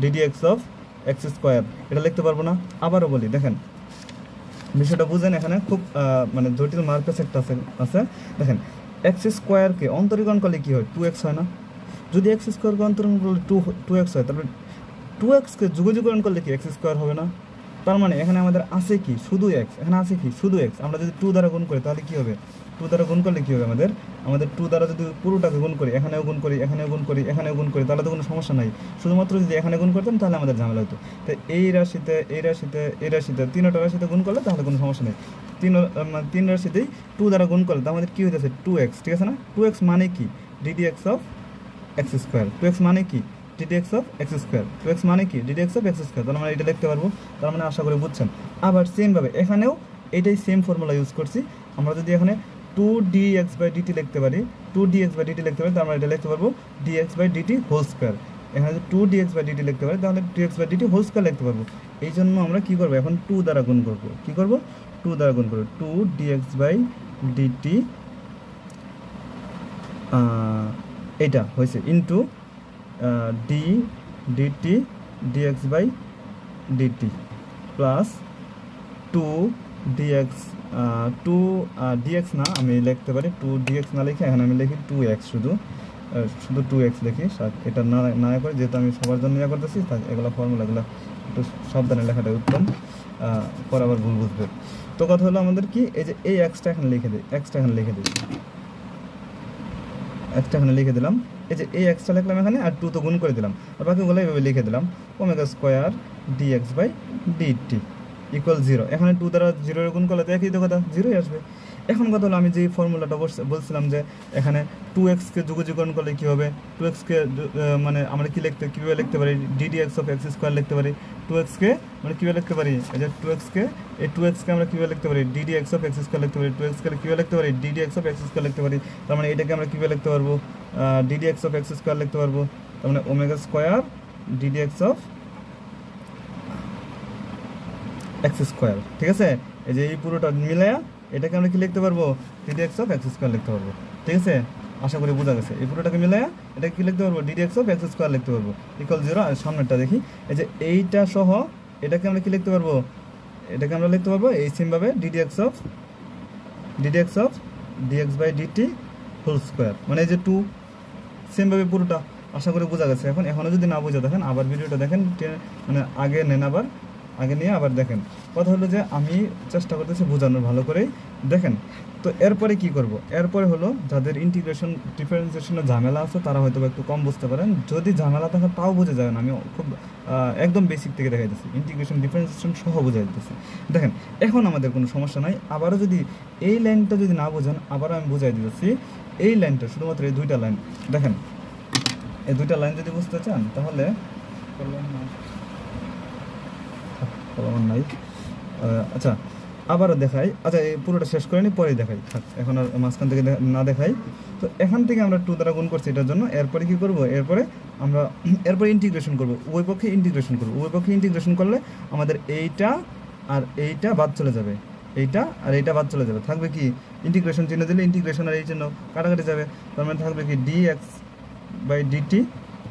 ddx অফ x² এটা লিখতে পারবো না। আবারও বলি, দেখেন বিষয়টা বুঝেন, এখানে খুব মানে জটিল মার্কেস একটা আছে। দেখেন x² কে অন্তরীকরণ করলে কি হয়, 2x হয় না। যদি x² কে অন্তরীকরণ করলে 2x হয়, তাহলে 2x কে যোগজীকরণ করলে কি x² হবে না। তার মানে এখানে আমাদের আছে কি শুধু x, এখানে আছে কি শুধু x। আমরা যদি 2 দ্বারা গুণ করি তাহলে কি হবে, 2 দ্বারা গুণ করলে কি হবে, আমাদের 2 দ্বারা যদি পুরোটাকে গুণ করি, এখানেও গুণ করি, তাহলে তো কোনো সমস্যা নাই। শুধুমাত্র যদি এখানে গুণ করতাম তাহলে আমাদের ঝামেলা হতো। তো এই রাশিতে তিনটা রাশিতে গুণ করলে তাহলে কোনো সমস্যা নেই। তিন রাশিতেই 2 দ্বারা গুণ করলে আমাদের কি হইতেছে 2x, ঠিক আছে না। 2x মানে কি ddx অফ x², 2x মানে কি ddx অফ x², 2x মানে কি ddx অফ x²। তার মানে এটা লিখতে পারবো, তার মানে আশা করি বুঝছেন। আবার সেমভাবে এখানেও এটাই সেম ফর্মুলা ইউজ করছি। আমরা যদি এখানে 2dx/dt লিখতে পারি, তার মানে এটা লিখতে পারবো dx/dt²। এখানে যদি 2dx/dt লিখতে পারি তাহলে dx/dt² লিখতে পারবো। এই জন্য আমরা কি করবো, এখন 2 দ্বারা গুণ করবো, 2dx/dt এটা হয়েছে into dt dx/dt plus 2 DX to DX না, আমি লিখতে পারি 2dx না লিখে এখানে আমি লিখি 2x, শুধু 2x লিখি। এটা না না করে, যেহেতু আমি সবার জন্য ইয়া করতেছি, এগুলো ফর্মুলাগুলো একটু সাবধানে লেখাটা উত্তম, পরে আবার ভুল বুঝবে। তো কথা হলো আমাদের কি, এই যে এই এক্সটা এখানে লিখে দিই, এক্সটা এখানে লিখে দিলাম। এই যে এই এক্সটা লিখলাম এখানে, আর 2 তো গুণ করে দিলাম, আর বাকিগুলো এইভাবে লিখে দিলাম, omega square dx by dt equal 0। এখানে 2 দ্বারা 0 গুণ করলে তো একই তো কথা, 0ই আসবে। এখন কথা হলো আমি যে ফর্মুলাটা বলছিলাম যে এখানে 2x-কে যুগীকরণ করলে কী হবে, 2x-কে মানে আমরা কীভাবে লিখতে পারি, ddx অফ x স্কোয়ার লিখতে পারি। 2x-কে আমরা কীভাবে লিখতে পারি, এই যে 2x-কে আমরা কীভাবে লিখতে পারি, ddx অফ x স্কোয়ার লিখতে পারি। 2x-কে কীভাবে লিখতে পারি, ddx অফ x স্কোয়ার লিখতে পারি। তার মানে এটাকে আমরা কীভাবে লিখতে পারবো, ddx অফ x স্কোয়ার লিখতে পারবো। তার মানে omega square ddx of x square, ঠিক আছে। এই যে এই পুরোটা মিলায়া এটাকে আমরা কি লিখতে পারবো, ddx অফ x স্কোয়ার লিখতে পারবো, ঠিক আছে। আশা করি বোঝা গেছে। এই পুরোটাকে মিলায়া এটাকে কি লিখতে পারবো, ddx অফ x স্কোয়ার লিখতে পারবো ইকুয়াল 0। আর সামনেরটা দেখি, এই যে এইটা সহ এটাকে আমরা কি লিখতে পারবো, এটাকে আমরা লিখতে পারবো এই সেমভাবে ddx of dx by dt whole square, মানে এই যে 2 সেমভাবে পুরোটা। আশা করি বোঝা গেছে। এখনও যদি না বোঝা দেখেন আবার ভিডিওটা দেখেন, মানে আগে নেন, আগে নিয়ে আবার দেখেন। কথা হলো যে আমি চেষ্টা করতেছি বোঝানোর ভালো করেই দেখেন। তো এরপরে কি করব, এরপরে হলো যাদের ইন্টিগ্রেশন ডিফারেন্সিয়েশনের ঝামেলা আছে তারা হয়তো একটু কম বুঝতে পারেন। যদি ঝামেলা থাকে তাও বুঝে যাবেন, আমি খুব একদম বেসিক থেকে দেখাই দিচ্ছি, ইন্টিগ্রেশন ডিফারেন্সিয়েশন সহ বুঝাই দিতেছি। দেখেন এখন আমাদের কোনো সমস্যা নাই। আবারও যদি এই লাইনটা যদি না বোঝেন, আবারও আমি বুঝাই দিতেছি। এই লাইনটা শুধুমাত্র এই দুইটা লাইন দেখেন, এই দুইটা লাইন যদি বুঝতে চান তাহলে নাই। আচ্ছা আবারও দেখাই, আচ্ছা এই পুরোটা শেষ করে নিই, পরেই দেখাই, থাক এখন আর মাঝখান থেকে না দেখাই। তো এখান থেকে আমরা 2 দ্বারা গুণ করছি এটার জন্য। এরপরে কি করব, এরপরে ইন্টিগ্রেশন করব, উভয় পক্ষে ইন্টিগ্রেশন করব। উভয় পক্ষে ইন্টিগ্রেশন করলে আমাদের এইটা আর এইটা বাদ চলে যাবে, এইটা আর এইটা বাদ চলে যাবে। থাকবে কি, ইন্টিগ্রেশন চিহ্ন দিলে ইন্টিগ্রেশন আর এই চিহ্ন কাটাকাটি যাবে। তার মানে থাকবে কি dx by dt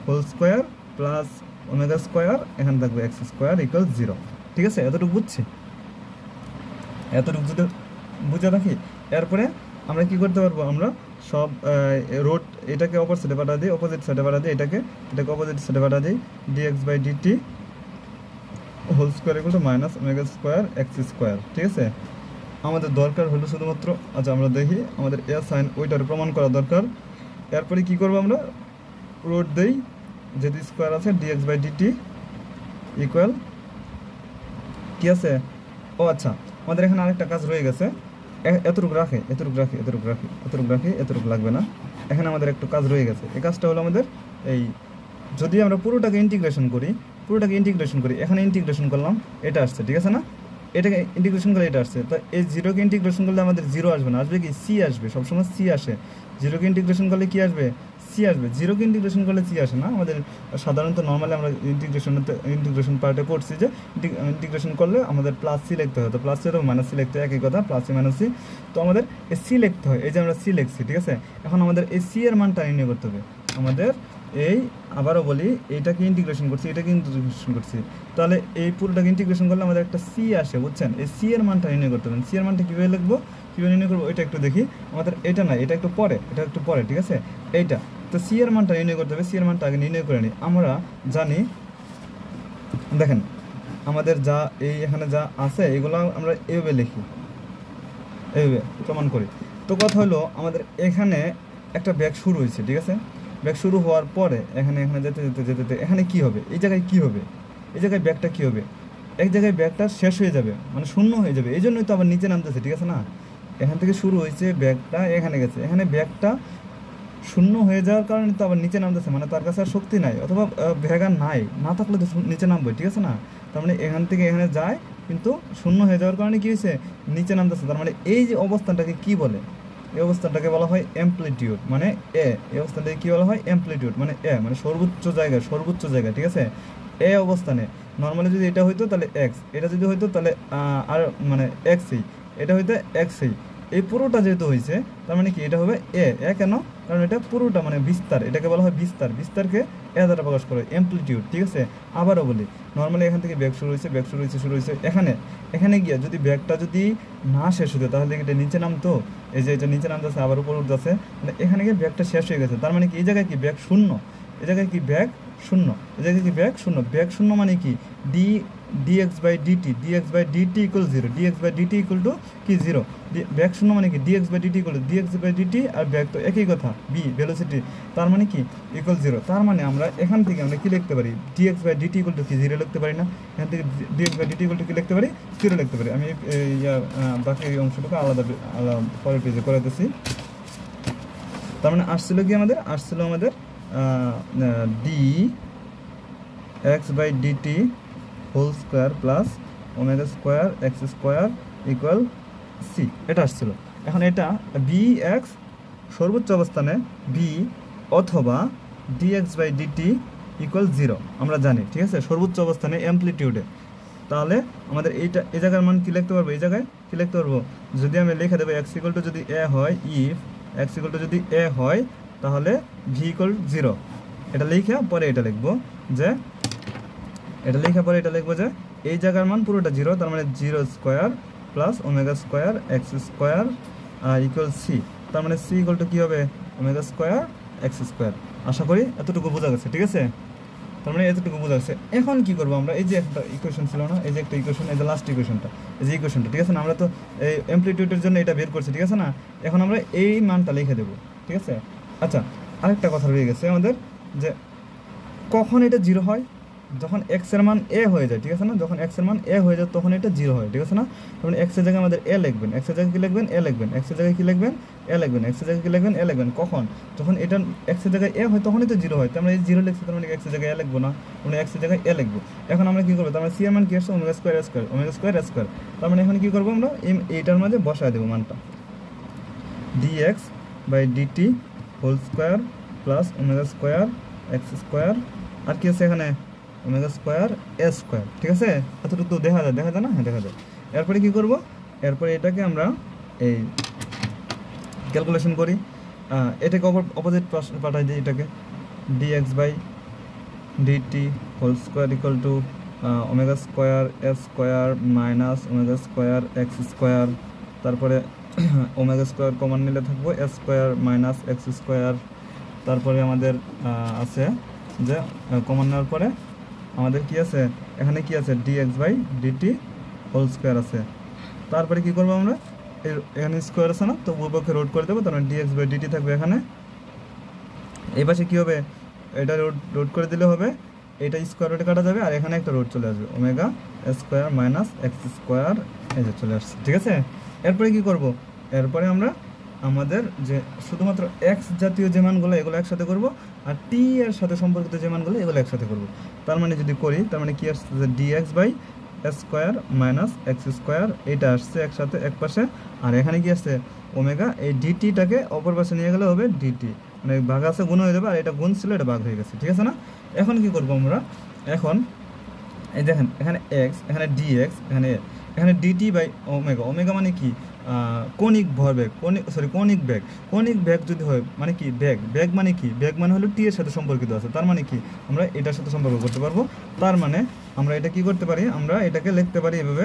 whole square plus omega square, এখানে থাকবে x স্কোয়ার ইকুয়াল 0। ঠিক আছে, এতটুকু বুঝছি, এতটুকু যদি বুঝে রাখি। এরপরে আমরা কি করতে পারবো, আমরা সব রোড এটাকে অপর সাইডে পাঠা দিই, অপোজিট সাইডে পাঠা দিই, এটাকে অপোজিট সাইডে পাঠা দিই, dx by dt whole square equal to minus omega square x square. ঠিক আছে, আমাদের দরকার হলো শুধুমাত্র, আচ্ছা আমরা দেখি আমাদের এ সাইন ওইটার প্রমাণ করা দরকার। এরপরে কি করবো, আমরা রোড দেই, যেহেতু স্কোয়ার আছে dx বাই dt ইকুয়াল কি আছে, ও আচ্ছা আমাদের এখানে আরেকটা কাজ রয়ে গেছে, এতটুকু লাগবে না। এখানে আমাদের একটু কাজ রয়ে গেছে। এই কাজটা হলো আমাদের এই, যদি আমরা পুরোটাকে ইন্টিগ্রেশন করি, এখানে ইন্টিগ্রেশন করলাম, এটা আসছে, ঠিক আছে না, এটাকে ইন্টিগ্রেশন করলে এটা আসছে। তো এই 0কে ইন্টিগ্রেশন করলে আমাদের 0 আসবে না, আসবে কি সি আসবে, সবসময় সি আসে। 0কে ইন্টিগ্রেশন করলে কি আসবে, সি আসবে। 0কে ইন্টিগ্রেশন করলে সি আসে না। আমাদের সাধারণত নর্মালি আমরা ইন্টিগ্রেশন পার্টে পড়ছি যে ইন্টিগ্রেশন করলে আমাদের প্লাস সি লিখতে হয়, তো প্লাস সি অথবা মাইনাস সি লিখতে হয়, একই কথা, প্লাস সি মাইনাস সি। তো আমাদের এই সি লিখতে হয়, এই যে আমরা সি লিখছি, ঠিক আছে। এখন আমাদের এই সি এর মানটা নির্ণয় করতে হবে। আমাদের এই, আবারও বলি, এইটাকে ইন্টিগ্রেশন করছি, এটাকে ইন্টিগ্রেশন করছি, তাহলে এই পুরোটাকে ইন্টিগ্রেশন করলে আমাদের একটা সি আসে, বুঝছেন। এই সি এর মানটা নির্ণয় করতে হবে। সি এর মানটা কীভাবে লিখবো, কীভাবে নির্ণয় করবো, এটা একটু দেখি। আমাদের এটা না, এটা একটু পরে, ঠিক আছে, এইটা। তো সি এর মানটা নির্ণয় করতে হবে, সি এর মানটা আগে নির্ণয় করে নিই। আমরা জানি, দেখেন আমাদের যা এই এখানে যা আছে এগুলো আমরা এইভাবে লিখি, এইভাবে প্রমাণ করি। তো কথা হলো আমাদের এখানে একটা ব্যাগ শুরু হয়েছে, ঠিক আছে। ব্যাগ শুরু হওয়ার পরে এখানে যেতে এখানে কি হবে, এই জায়গায় কি হবে, এই জায়গায় ব্যাগটা কি হবে, এক জায়গায় ব্যাগটা শেষ হয়ে যাবে, মানে শূন্য হয়ে যাবে। এই জন্যই তো আবার নিচে নামতেছে, ঠিক আছে না। এখান থেকে শুরু হয়েছে, ব্যাগটা এখানে গেছে, এখানে ব্যাগটা শূন্য হয়ে যাওয়ার কারণে তো আবার নিচে নামতেছে, মানে তার কাছে আর শক্তি নাই, অথবা ব্যাগ আর নাই, না থাকলে তো নিচে নামবে, ঠিক আছে না। তার মানে এখান থেকে এখানে যায়, কিন্তু শূন্য হয়ে যাওয়ার কারণে কি হয়েছে, নিচে নামতেছে। তার মানে এই যে অবস্থানটাকে কি বলে, এই অবস্থানটাকে বলা হয় অ্যামপ্লিটিউড, মানে এ। এই অবস্থানটাকে কী বলা হয়, অ্যামপ্লিটিউড, মানে এ, মানে সর্বোচ্চ জায়গা, ঠিক আছে। এ অবস্থানে নর্মালি যদি এটা হইতো তাহলে এক্স, এটা যদি হইতো তাহলে আর মানে এক্সই, এটা হইতো এক্সই, এই পুরোটা যেহেতু হয়েছে তার মানে কি এটা হবে এ কেন, কারণ এটা পুরোটা মানে বিস্তার, এটাকে বলা হয় বিস্তার, বিস্তারকে এ দ্বারা প্রকাশ করে, অ্যামপ্লিটিউড। ঠিক আছে, আবারও বলি, নর্মালি এখান থেকে ব্যাগ শুরু হয়েছে এখানে গিয়ে যদি ব্যাগটা যদি না শেষ হতো তাহলে এটা নিচে নামতো, এই যে এটা নিচে নামতেছে আবার উপর উঠতেছে, মানে এখানে গিয়ে ব্যাগটা শেষ হয়ে গেছে, তার মানে কি এই জায়গায় কি ব্যাগ শূন্য, এই জায়গায় কি ব্যাগ শূন্য, এই জায়গায় কি ব্যাগ শূন্য, ব্যাগ শূন্য মানে কি dx by dt equal 0, dx by dt equal to কি 0, ব্যাগ শূন্য মানে কি dx by dt equal dx by dt, আর ব্যাগ তো একই কথা b ভেলোসিটি, তার মানে কি ইকুয়াল 0, তার মানে আমরা এখান থেকে আমরা কি লিখতে পারি dx by dt equal to কি 0 লিখতে পারি না, এখান থেকে dx by dt equal to কি লিখতে পারি 0 লিখতে পারি। আমি বাকি অংশটুকু আলাদা পরের পেজে করে দিচ্ছি। তার মানে আসছিল আমাদের dx by dt whole square plus omega square x square equal C, এটা আসছিল। এখন এটা বি এক্স সর্বোচ্চ অবস্থানে বি অথবা ডিএক্স বাই ডিটি ইকুয়াল 0 আমরা জানি, ঠিক আছে, সর্বোচ্চ অবস্থানে অ্যামপ্লিটিউডে। তাহলে আমাদের এই জায়গার মান কী লিখতে পারবো, এই জায়গায় কী লিখতে পারবো, যদি আমি লিখে দেবো এক্স ইকুয়াল টু যদি এ হয়, ইফ এক্স ইকুয়াল টু যদি এ হয় তাহলে ভি ইকুয়াল 0, এটা লিখে পরে এটা লিখবো যে এই জায়গার মান পুরোটা 0, তার মানে 0 square plus omega square x square equal C, তার মানে সি ইকুয়াল টু কী হবে ওমেগা স্কোয়ার এক্স স্কোয়ার। আশা করি এতটুকু বোঝা গেছে, ঠিক আছে, তার মানে এতটুকু বোঝা গেছে। এখন কি করবো আমরা, এই যে একটা ইকুয়েশন ছিল না, এই যে একটা ইকুয়েশন, এই যে লাস্ট ইকুয়েশনটা, এই যে ইকুয়েশনটা, ঠিক আছে না, আমরা তো এই অ্যামপ্লিটিউডের জন্য এটা বের করছি, ঠিক আছে না, এখন আমরা এই মানটা লিখে দেবো, ঠিক আছে। আচ্ছা, আরেকটা কথা রয়ে গেছে আমাদের, যে কখন এটা 0 হয়, যখন এক্স এর মান এ হয়ে যায়, ঠিক আছে না, যখন এক্স এর মান এ হয়ে যায় তখন এটা 0 হয়, ঠিক আছে না। তখন এক্স এর জায়গায় আমাদের এ লিখবেন, এক্স এর জায়গায় কি লিখবেন, এ লিখবেন, এক্স এর জায়গায় কি লিখবেন, এ লিখবেন, এক্স এর জায়গায় কি লিখবেন, এ লিখবেন। কখন, যখন এটা এক্স এর জায়গায় এ হয় তখনই তো 0 হয়, তার মানে এই 0 লিখছি, তার মানে এক্স এর জায়গায় এ লিখবো না, মানে এক্স এর জায়গায় এ লিখবো। এখন আমরা কি করবো, তার মানে সি এর মান কি আসছে ওমেগা স্কোয়ার স্কোয়ার, তার মানে এখন কি করবো আমরা এইটার মাঝে বসায় দেবো মানটা, dx by DT whole square plus omega square x square, আর কি আছে এখানে ওমেগা স্কোয়ার এ স্কোয়ার, ঠিক আছে, এতটুকু দেখা যায় না, হ্যাঁ দেখা যায়। এরপরে কি করব, এরপরে এটাকে আমরা এই ক্যালকুলেশন করি, এটাকে অপোজিট পাঠাই দিই, এটাকে DX by DT whole square equal to omega square A square minus omega square x square, তারপরে ওমেগা স্কোয়ার কমন নিলে থাকবো A square minus x square, তারপরে আমাদের আছে যে কমন নেওয়ার পরে আমাদের কি আছে, এখানে কি আছে DX by DT whole square আছে। তারপরে কি করবো আমরা, এখানে স্কোয়ার আছে না, তো উভয় পক্ষে রোড করে দেবো, তার মানে ডিএক্স বাই ডিটি থাকবে এখানে। এই পাশে কী হবে, এটা রোড করে দিলে হবে, এটা স্কোয়ার রোডে কাটা যাবে, আর এখানে একটা রোড চলে আসবে omega square minus x square, এই যে চলে আসছে, ঠিক আছে। এরপরে কি করব, এরপরে আমরা আমাদের যে শুধুমাত্র এক্স জাতীয় যে মানগুলো এগুলো একসাথে করব, আর টি এর সাথে সম্পর্কিত যে মানগুলো এগুলো একসাথে করব। তার মানে যদি করি, তার মানে কি আসছে যে DX by square minus x square, এটা আসছে একসাথে এক পাশে, আর এখানে কি আসছে ওমেগা, এই ডিটিটাকে অপর পাশে নিয়ে গেলে হবে ডিটি, মানে ভাগ আছে গুণ হয়ে যাবে, আর এটা গুণ ছিল এটা ভাগ হয়ে গেছে, ঠিক আছে না। এখন কি করব আমরা, এখন এই দেখেন এখানে এক্স, এখানে ডিএক্স, এখানে ডিটি বাই ওমেগা, ওমেগা মানে কি কৌণিক ভরবেগ, কৌণিক বেগ যদি হয় মানে কি বেগ মানে কি, বেগ মানে হলো টি এর সাথে সম্পর্কিত আছে, তার মানে কি আমরা এটার সাথে সম্পর্ক করতে পারবো। তার মানে আমরা এটা কি করতে পারি, আমরা এটাকে লিখতে পারি এভাবে,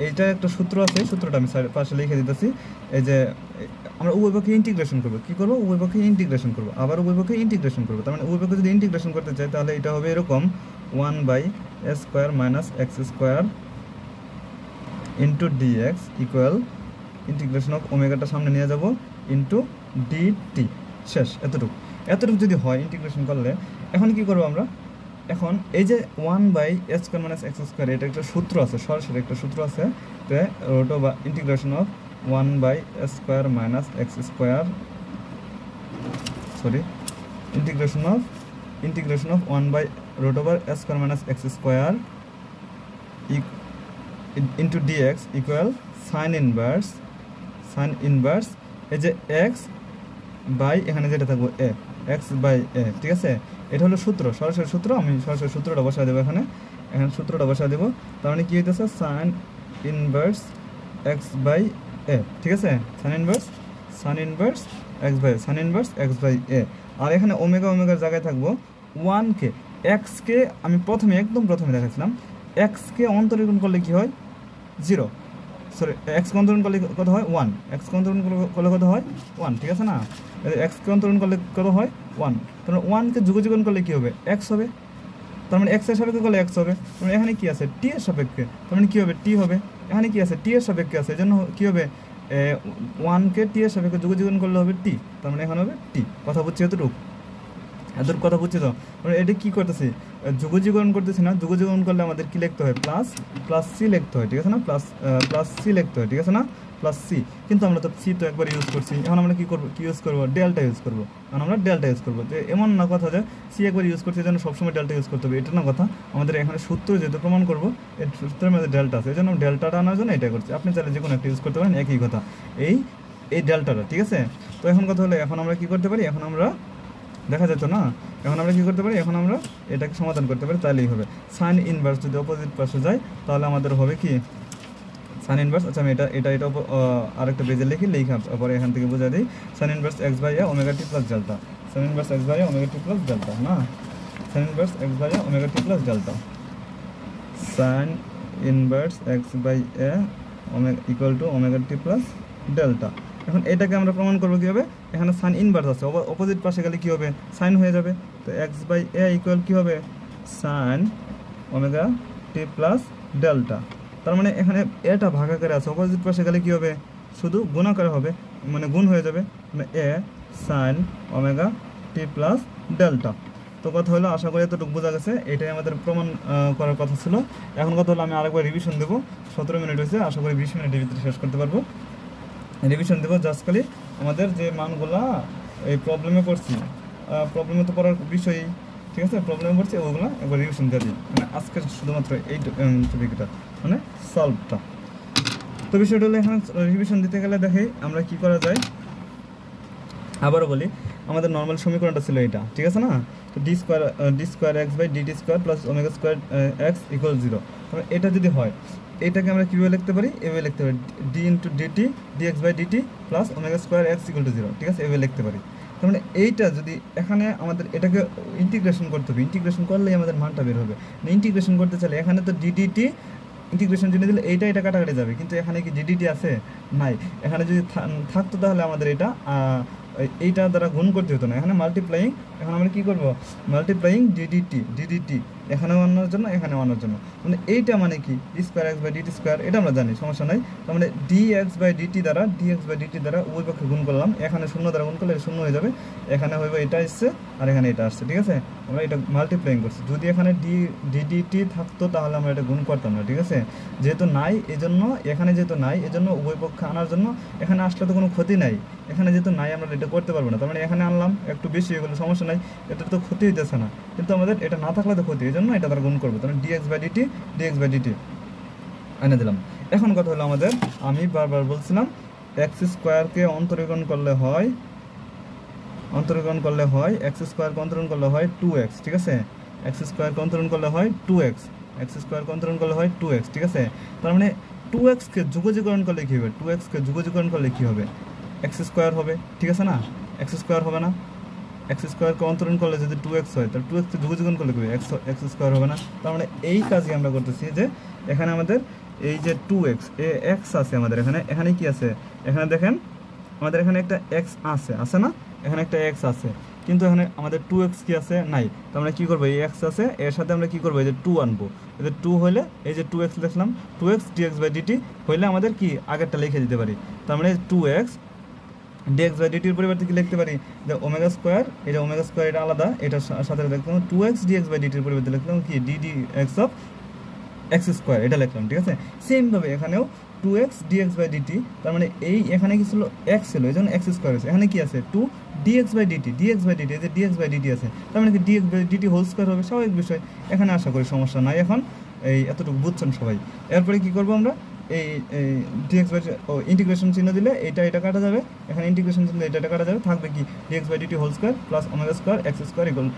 এইটা একটা সূত্র আছে, সূত্রটা আমি পাশে লিখে দিতেছি। এই যে আমরা উভয় পক্ষে ইন্টিগ্রেশন করবো, কী করবো, উভয় পক্ষে ইন্টিগ্রেশন করবো, আবার উভয় পক্ষে ইন্টিগ্রেশন করবো। তার মানে উভয় পক্ষে যদি ইন্টিগ্রেশন করতে চাই তাহলে এটা হবে এরকম 1 by A square minus x square into dx equal integration of ওমেগাটা সামনে নিয়ে যাব ইন্টু ডিটি, শেষ। এতটুকু যদি হয় ইন্টিগ্রেশন করলে, এখন কি করবো আমরা, এখন এই যে 1 by A square minus x square, এটা একটা সূত্র আছে, সরাসরি একটা সূত্র আছে, তো রুট বা integration of 1 by A square minus x square, integration of 1 by root over A square minus x square into dx equal sine inverse এই যে এক্স বাই এখানে যেটা থাকবো এ, এক্স বাই এ, ঠিক আছে। এটা হলো সূত্র, সরাসরি সূত্র, আমি সরাসরি সূত্রটা বসায় দেবো এখানে সূত্রটা বসায় দেবো। তার মানে কী হইতেছে, sine inverse x by a, ঠিক আছে, sine inverse x by sine inverse x by a. আর এখানে ওমেগা ওমেগার জায়গায় থাকবো 1কে, এক্সকে আমি একদম প্রথমে দেখাচ্ছিলাম, এক্সকে অন্তরীকরণ করলে কি হয় 0, সরি এক্সকে অন্তরণ করলে কত হয় 1, এক্সকে অন্তরণ করলে কত হয় 1, ঠিক আছে না, এক্সকে অন্তরণ করলে কত হয় 1, তার মানে 1কে যুগজীকরণ করলে কী হবে এক্স হবে, তার মানে এক্স এর সাপেক্ষে করলে এক্স হবে, তার মানে এখানে কী আছে টি এর সাপেক্ষে, তার মানে কী হবে টি হবে, এখানে কী আছে টি এর সাপেক্ষে আছে, এই জন্য কী হবে 1কে টি এর সাপেক্ষে যুগজীকরণ করলে হবে টি, তার মানে এখানে হবে টি। কথা বুঝছি এতটুকু কথা বুঝছি তো? মানে এটা কী করতেছি, যুগজীকরণ করতেছি না, যুগজীকরণ করলে আমাদের কী লিখতে হয় প্লাস সি লিখতে হয়, ঠিক আছে না, প্লাস সি লিখতে হয়, ঠিক আছে না, প্লাস সি। কিন্তু আমরা তো সি তো একবার ইউজ করছি, এখন আমরা কী ইউজ করবো ডেল্টা ইউজ করবো, এখন আমরা ডেল্টা ইউজ করবো। তো এমন না কথা যে সি একবার ইউজ করছি এই জন্য সবসময় ডেল্টা ইউজ করতে হবে, এটা না কথা। আমাদের এখানে সূত্র যেহেতু প্রমাণ করবো এই সূত্রের মধ্যে ডেল্টা আছে, এই জন্য ডেল্টাটা আনার জন্য এটা করছি। আপনি চাইলে যে কোনো একটা ইউজ করতে পারেন, একই কথা এই ডেল্টাটা, ঠিক আছে। তো এখন কথা হলো এখন আমরা কী করতে পারি, এখন আমরা দেখা যেত না, এখন আমরা কী করতে পারি, এখন আমরা এটাকে সমাধান করতে পারি, তাহলেই হবে সাইন ইনভার্স যদি অপোজিট পাশে যায় তাহলে আমাদের হবে কি সাইন ইনভার্স। আচ্ছা আমি এটা আরেকটা পেজে লেখা পরে এখান থেকে বোঝা দিই, sine inverse x by a omega t plus delta, sine inverse x by a omega t plus delta, না sine inverse x by a omega t plus delta, sine inverse x by a equal to omega t plus delta. এখন এটাকে আমরা প্রমাণ করবো কীভাবে, এখানে sign inverse আছে, opposite পাশে গেলে কী হবে সাইন হয়ে যাবে, তো এক্স বাই এ ইকুয়াল কী হবে sine omega t plus delta. তার মানে এখানে এটা ভাগাকারে আছে, অপোজিট পাশে গেলে কী হবে শুধু গুণাকারে হবে, মানে গুণ হয়ে যাবে, মানে এ sine omega t plus delta. তো কথা হলো আশা করি এতটুকু বোঝা গেছে, এটাই আমাদের প্রমাণ করার কথা ছিল। এখন কথা হলো আমি আরেকবার রিভিশন দেবো, 17 মিনিট হয়েছে, আশা করি 20 মিনিটের ভিতরে শেষ করতে পারবো। রিভিশন দেবো জাস্ট খালি আমাদের যে মানগুলা এই প্রবলেমে পড়ছি, প্রবলেমে তো পড়ার বিষয়ই, ঠিক আছে, প্রবলেমে পড়ছি ওগুলো একবার রিভিশন দিয়ে দিই, মানে আজকের শুধুমাত্র এই টপিকটা মানে সলভটা। তো বিষয়টা হলো এখানে রিভিশন দিতে গেলে দেখি আমরা কি করা যায়। আবারও বলি আমাদের নর্মাল সমীকরণটা ছিল এটা, ঠিক আছে না, তো D square X by DT square plus omega square X equal 0। তাহলে এটা যদি হয় এটাকে আমরা কীভাবে লিখতে পারি, এভাবে লিখতে পারি D into DT dx by DT plus omega square X equal to 0, ঠিক আছে, এভাবে লিখতে পারি। তার মানে এইটা যদি এখানে আমাদের এটাকে ইন্টিগ্রেশন করতে হবে, ইন্টিগ্রেশন করলেই আমাদের মানটা বের হবে। ইন্টিগ্রেশন করতে চাইলে এখানে তো ডিডিটি ইন্টিগ্রেশন জেনে দিলে এটা কাটাকাটি যাবে, কিন্তু এখানে কি ডিডিটি আছে নাই, এখানে যদি থাকতো তাহলে আমাদের এইটা দ্বারা গুণ করতে হতো না, এখানে মাল্টিপ্লাইং, এখন আমরা কী করবো মাল্টিপ্লাইং ডিডিটি এখানেও আনার জন্য এখানেও আনার জন্য, মানে এইটা মানে কি D square X by DT square, এটা আমরা জানি সমস্যা নাই। তার মানে ডিএক্স বাই ডিটি দ্বারা উভয় পক্ষে গুণ করলাম, এখানে 0 দ্বারা গুণ করলে 0 হয়ে যাবে, এখানে হইবে এটা আসছে আর এখানে এটা আসছে, ঠিক আছে, আমরা এটা মাল্টিপ্লাইং করছি। যদি এখানে ডিডিটি থাকতো তাহলে আমরা এটা গুণ করতাম না, ঠিক আছে, যেহেতু নাই এজন্য এখানে যেহেতু নাই এজন্য উভয় পক্ষে আনার জন্য এখানে আসলে তো কোনো ক্ষতি নাই, এখানে যেহেতু নাই আমরা এটা করতে পারবো না, তার মানে এখানে আনলাম একটু বেশি হয়ে গেলো সমস্যা নাই, এটা তো ক্ষতি হইতেছে না, কিন্তু আমাদের এটা না থাকলে তো ক্ষতি, এই জন্য এটা দ্বারা গুণ করবো, তাহলে ডিএক্স বাই ডিটি এনে দিলাম। এখন কথা হলো আমাদের আমি বারবার বলছিলাম এক্স স্কোয়ারকে অন্তরীকরণ করলে হয় এক্স স্কোয়ারকে অন্তরণ করলে হয় 2x, ঠিক আছে, এক্স স্কোয়ারকে অন্তরণ করলে হয় 2x, ঠিক আছে। তার মানে 2x-কে যুগজীকরণ করলে কী হবে, 2x-কে যুগজীকরণ করলে কী হবে এক্স স্কোয়ার হবে, ঠিক আছে না, এক্স স্কোয়ার হবে না, এক্স স্কোয়ারকে অন্তরণ করলে যদি 2x হয় তাহলে 2x-কে যুগজীকরণ করলে কী হবে এক্স স্কোয়ার হবে না। তার মানে এই কাজই আমরা করতেছি যে এখানে আমাদের এই যে 2x এক্স আছে আমাদের এখানে কি আছে, এখানে দেখেন আমাদের এখানে একটা এক্স আছে না, এখানে একটা এক্স আছে, কিন্তু এখানে আমাদের 2x কি আছে নাই, তো আমরা কী করবো এই এক্স আছে এর সাথে আমরা কী করবো এই যে 2 আনবো, এই যে 2 হলে এই যে 2x লিখলাম, 2x dx বাই ডিটি হইলে আমাদের কি আগেরটা লিখে দিতে পারি, তার মানে 2x dx বাই ডিটির পরিবর্তে কি লিখতে পারি যে ওমেগা স্কোয়ার, এই যে ওমেগা স্কোয়ার এটা আলাদা, এটার সাথে লিখলাম 2x dx বাই ডিটির পরিবর্তে লিখলাম কি ddx অফ এক্স স্কোয়ার, এটা লিখলাম, ঠিক আছে। সেমভাবে এখানেও 2x dx বাই ডিটি, তার মানে এই এখানে কি ছিল x ছিল এই জন্য এক্স স্কোয়ার আছে, এখানে কি আছে 2 dx বাই ডিটি এই যে dx বাই ডিটি আছে, তার মানে কি dx by DT whole square হবে, স্বাভাবিক বিষয়, এখানে আশা করি সমস্যা নাই। এখন এই এতটুকু বুঝছেন সবাই। এরপরে কি করবো আমরা এই dx বাই ইন্টিগ্রেশন চিহ্ন দিলে এটা কাটা যাবে, এখানে ইন্টিগ্রেশন চিহ্ন এটা কাটা যাবে, থাকবে কি dx by DT whole square plus omega square x square equal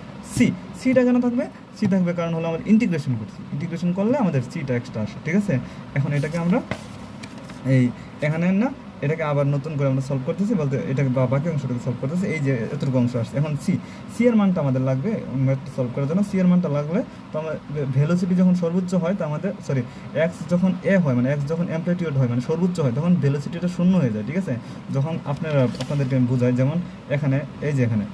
সিটা কেন থাকবে, সি থাকবে কারণ হলো আমরা ইন্টিগ্রেশন করছি, ইন্টিগ্রেশন করলে আমাদের সিটা এক্সট্রা আসে, ঠিক আছে। এখন এটাকে আমরা এই এখানে না এটাকে আবার নতুন করে আমরা সলভ করতেছি, বলতে এটাকে বাকি অংশটাকে সলভ করতেছি। এই যে এতটুকু অংশ আসছে, এখন সি এর মানটা আমাদের লাগবে ম্যাথটা সলভ করার জন্য। সি এর মানটা লাগলে তো আমরা ভেলোসিটি যখন সর্বোচ্চ হয়, তো আমাদের এক্স যখন এ হয়, মানে এক্স যখন অ্যামপ্লিটিউড হয়, মানে সর্বোচ্চ হয়, তখন ভেলোসিটিটা শূন্য হয়ে যায়, ঠিক আছে। যখন আপনাদেরকে আমি বুঝাই, যেমন এখানে এই যে এখানে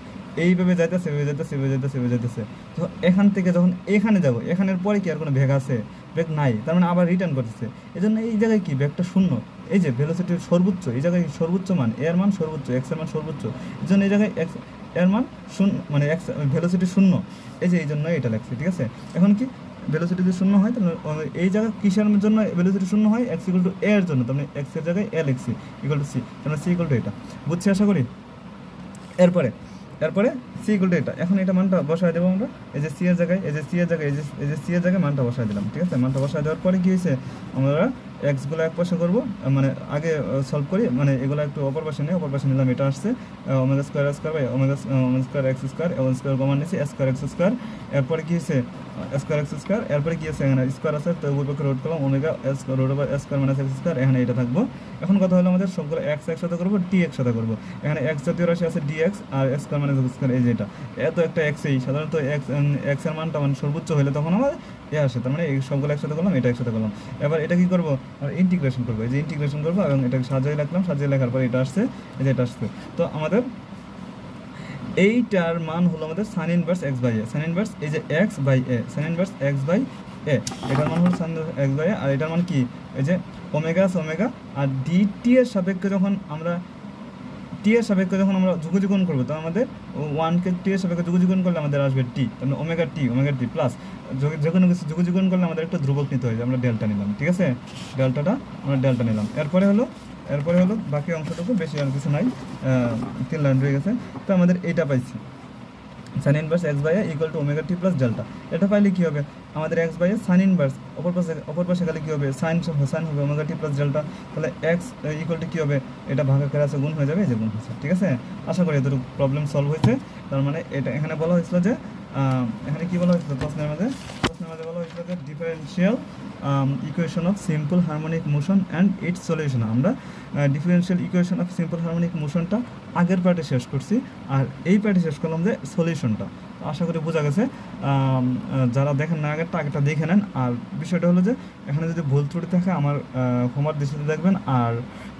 এইভাবে যাইতেছে, তো এখান থেকে যখন এখানে যাব, এখানের পরে কি আর কোনো বেগ আছে? বেগ নাই, তার মানে আবার রিটার্ন করতেছে। এই জন্য এই জায়গায় কি বেগটা শূন্য। এই যে ভেলোসিটির সর্বোচ্চ, এই জায়গায় সর্বোচ্চ মান, এর মান সর্বোচ্চ, এক্স এর মান সর্বোচ্চ, এই জন্য এই জায়গায় এক্স এর মান শূন্য, মানে এক্স ভেলোসিটি শূন্য। এই যে এই জন্য এটা লাগছে, ঠিক আছে। এখন কি ভেলোসিটি যদি শূন্য হয়, তাহলে এই জায়গায় কিসের জন্য ভেলোসিটি শূন্য হয়? এক্স ইকুয়াল টু এ এর জন্য, তাহলে এক্স এর জায়গায় এ লিখছি ইকুয়াল টু সি, তাহলে সি ইকুয়াল টু এটা। বুঝছি আশা করি। এরপরে সি ইকুয়াল টু এটা। এখন এটা মানটা বসায় দেবো আমরা, এই যে সি এর জায়গায়, এই যে সি এর জায়গায়, এই যে সি এর জায়গায় মানটা বসায় দিলাম, ঠিক আছে। মানটা বসায় দেওয়ার পরে কি হয়েছে, আমরা এক্সগুলো এক পাশে করবো, মানে আগে সলভ করি, মানে এগুলো একটু অপর পাশে নেই, অপর পাশে নিলাম, এটা আসছে omega square by omega square x square, omega square common নিয়েছি, স্কোয়ার এক্স স্কোয়ার। এরপরে কি হয়েছে স্কোয়ার এক্স স্কোয়ার, এরপরে কি আছে এখানে স্কোয়ার আছে, তো উভয় পক্ষে রোড করলাম, omega road over square minus x square, এখানে এটা থাকবো। এখন কথা হলো আমাদের সবগুলো এক্স একসাথে করবো, টি একসাথে করবো। এখানে এক্স জাতীয় রাশি আছে ডি এক্স, আর x square minus x square, এই যে এটা এত একটা এক্সই সাধারণত এক্স এর মানটা মানে সর্বোচ্চ হলে তখন আমাদের এ আসে, তার মানে এই সবগুলো একসাথে করলাম, এটা একসাথে করলাম। এবার এটা কি করবো, আর ইন্টিগ্রেশন করবো, এই যে ইন্টিগ্রেশন করবো, এবং এটাকে সাজিয়ে রাখলাম, সাজিয়ে লেখার পর এটা আসছে, এই যে এটা আসছে। তো আমাদের এইটার মান হলো আমাদের sine inverse x by a, sine inverse এই যে x by a, sine inverse x by a, এটার মান হলো সাইন এক্স বাই এ। আর এটার মান কি, এই যে ওমেগা ওমেগা, আর ডিটি এর সাপেক্ষে যখন আমরা যুগযুগন করবো, তো আমাদের 1কে টি এর সাপেক্ষে যুগযুগন করলে আমাদের আসবে টি, তাহলে ওমেগা টি প্লাস যে কোনো কিছু যুগযুগন করলে আমাদের একটা ধ্রুবক নিতে হয়, আমরা ডেল্টা নিলাম, ঠিক আছে। আমরা ডেল্টা নিলাম। এরপরে হলো বাকি অংশটুকু, বেশি আর কিছু নাই, 3 লাইন রয়ে গেছে। তো আমাদের এইটা পাইছি, sine inverse x by a equal to omega t plus delta. এটা পাইলে কি হবে, আমাদের x by a sine inverse অপর পাশে গেলে কি হবে, সাইন হবে ওমেগা টি প্লাস ডেল্টা, তাহলে এক্স ইকুয়াল টু কী হবে, এটা ভাগাকারে আছে, গুণ হয়ে যাবে, এই যে গুণ হয়েছে, ঠিক আছে। আশা করি এতটুকু প্রবলেম সলভ হয়েছে। তার মানে এটা এখানে বলা হয়েছিল যে, এখানে কি বলা হয়েছিল প্রশ্নের মধ্যে বলা হয়েছিল যে differential equation of simple harmonic motion and its solution. আমরা differential equation of simple harmonic মোশনটা আগের পার্টে শেষ করছি, আর এই পার্টে শেষ করলাম যে সলিউশনটা। আশা করি বোঝা গেছে। যারা দেখেন না আগেরটা দেখে নেন। আর বিষয়টা হলো যে এখানে যদি ভুল ত্রুটি থাকে আমার হোমওয়ার্ক দৃষ্টিতে দেখবেন। আর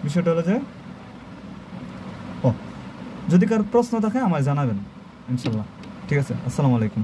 বিষয়টা হলো যে যদি কারো প্রশ্ন থাকে আমায় জানাবেন ইনশাল্লাহ। ঠিক আছে, আসসালামু আলাইকুম।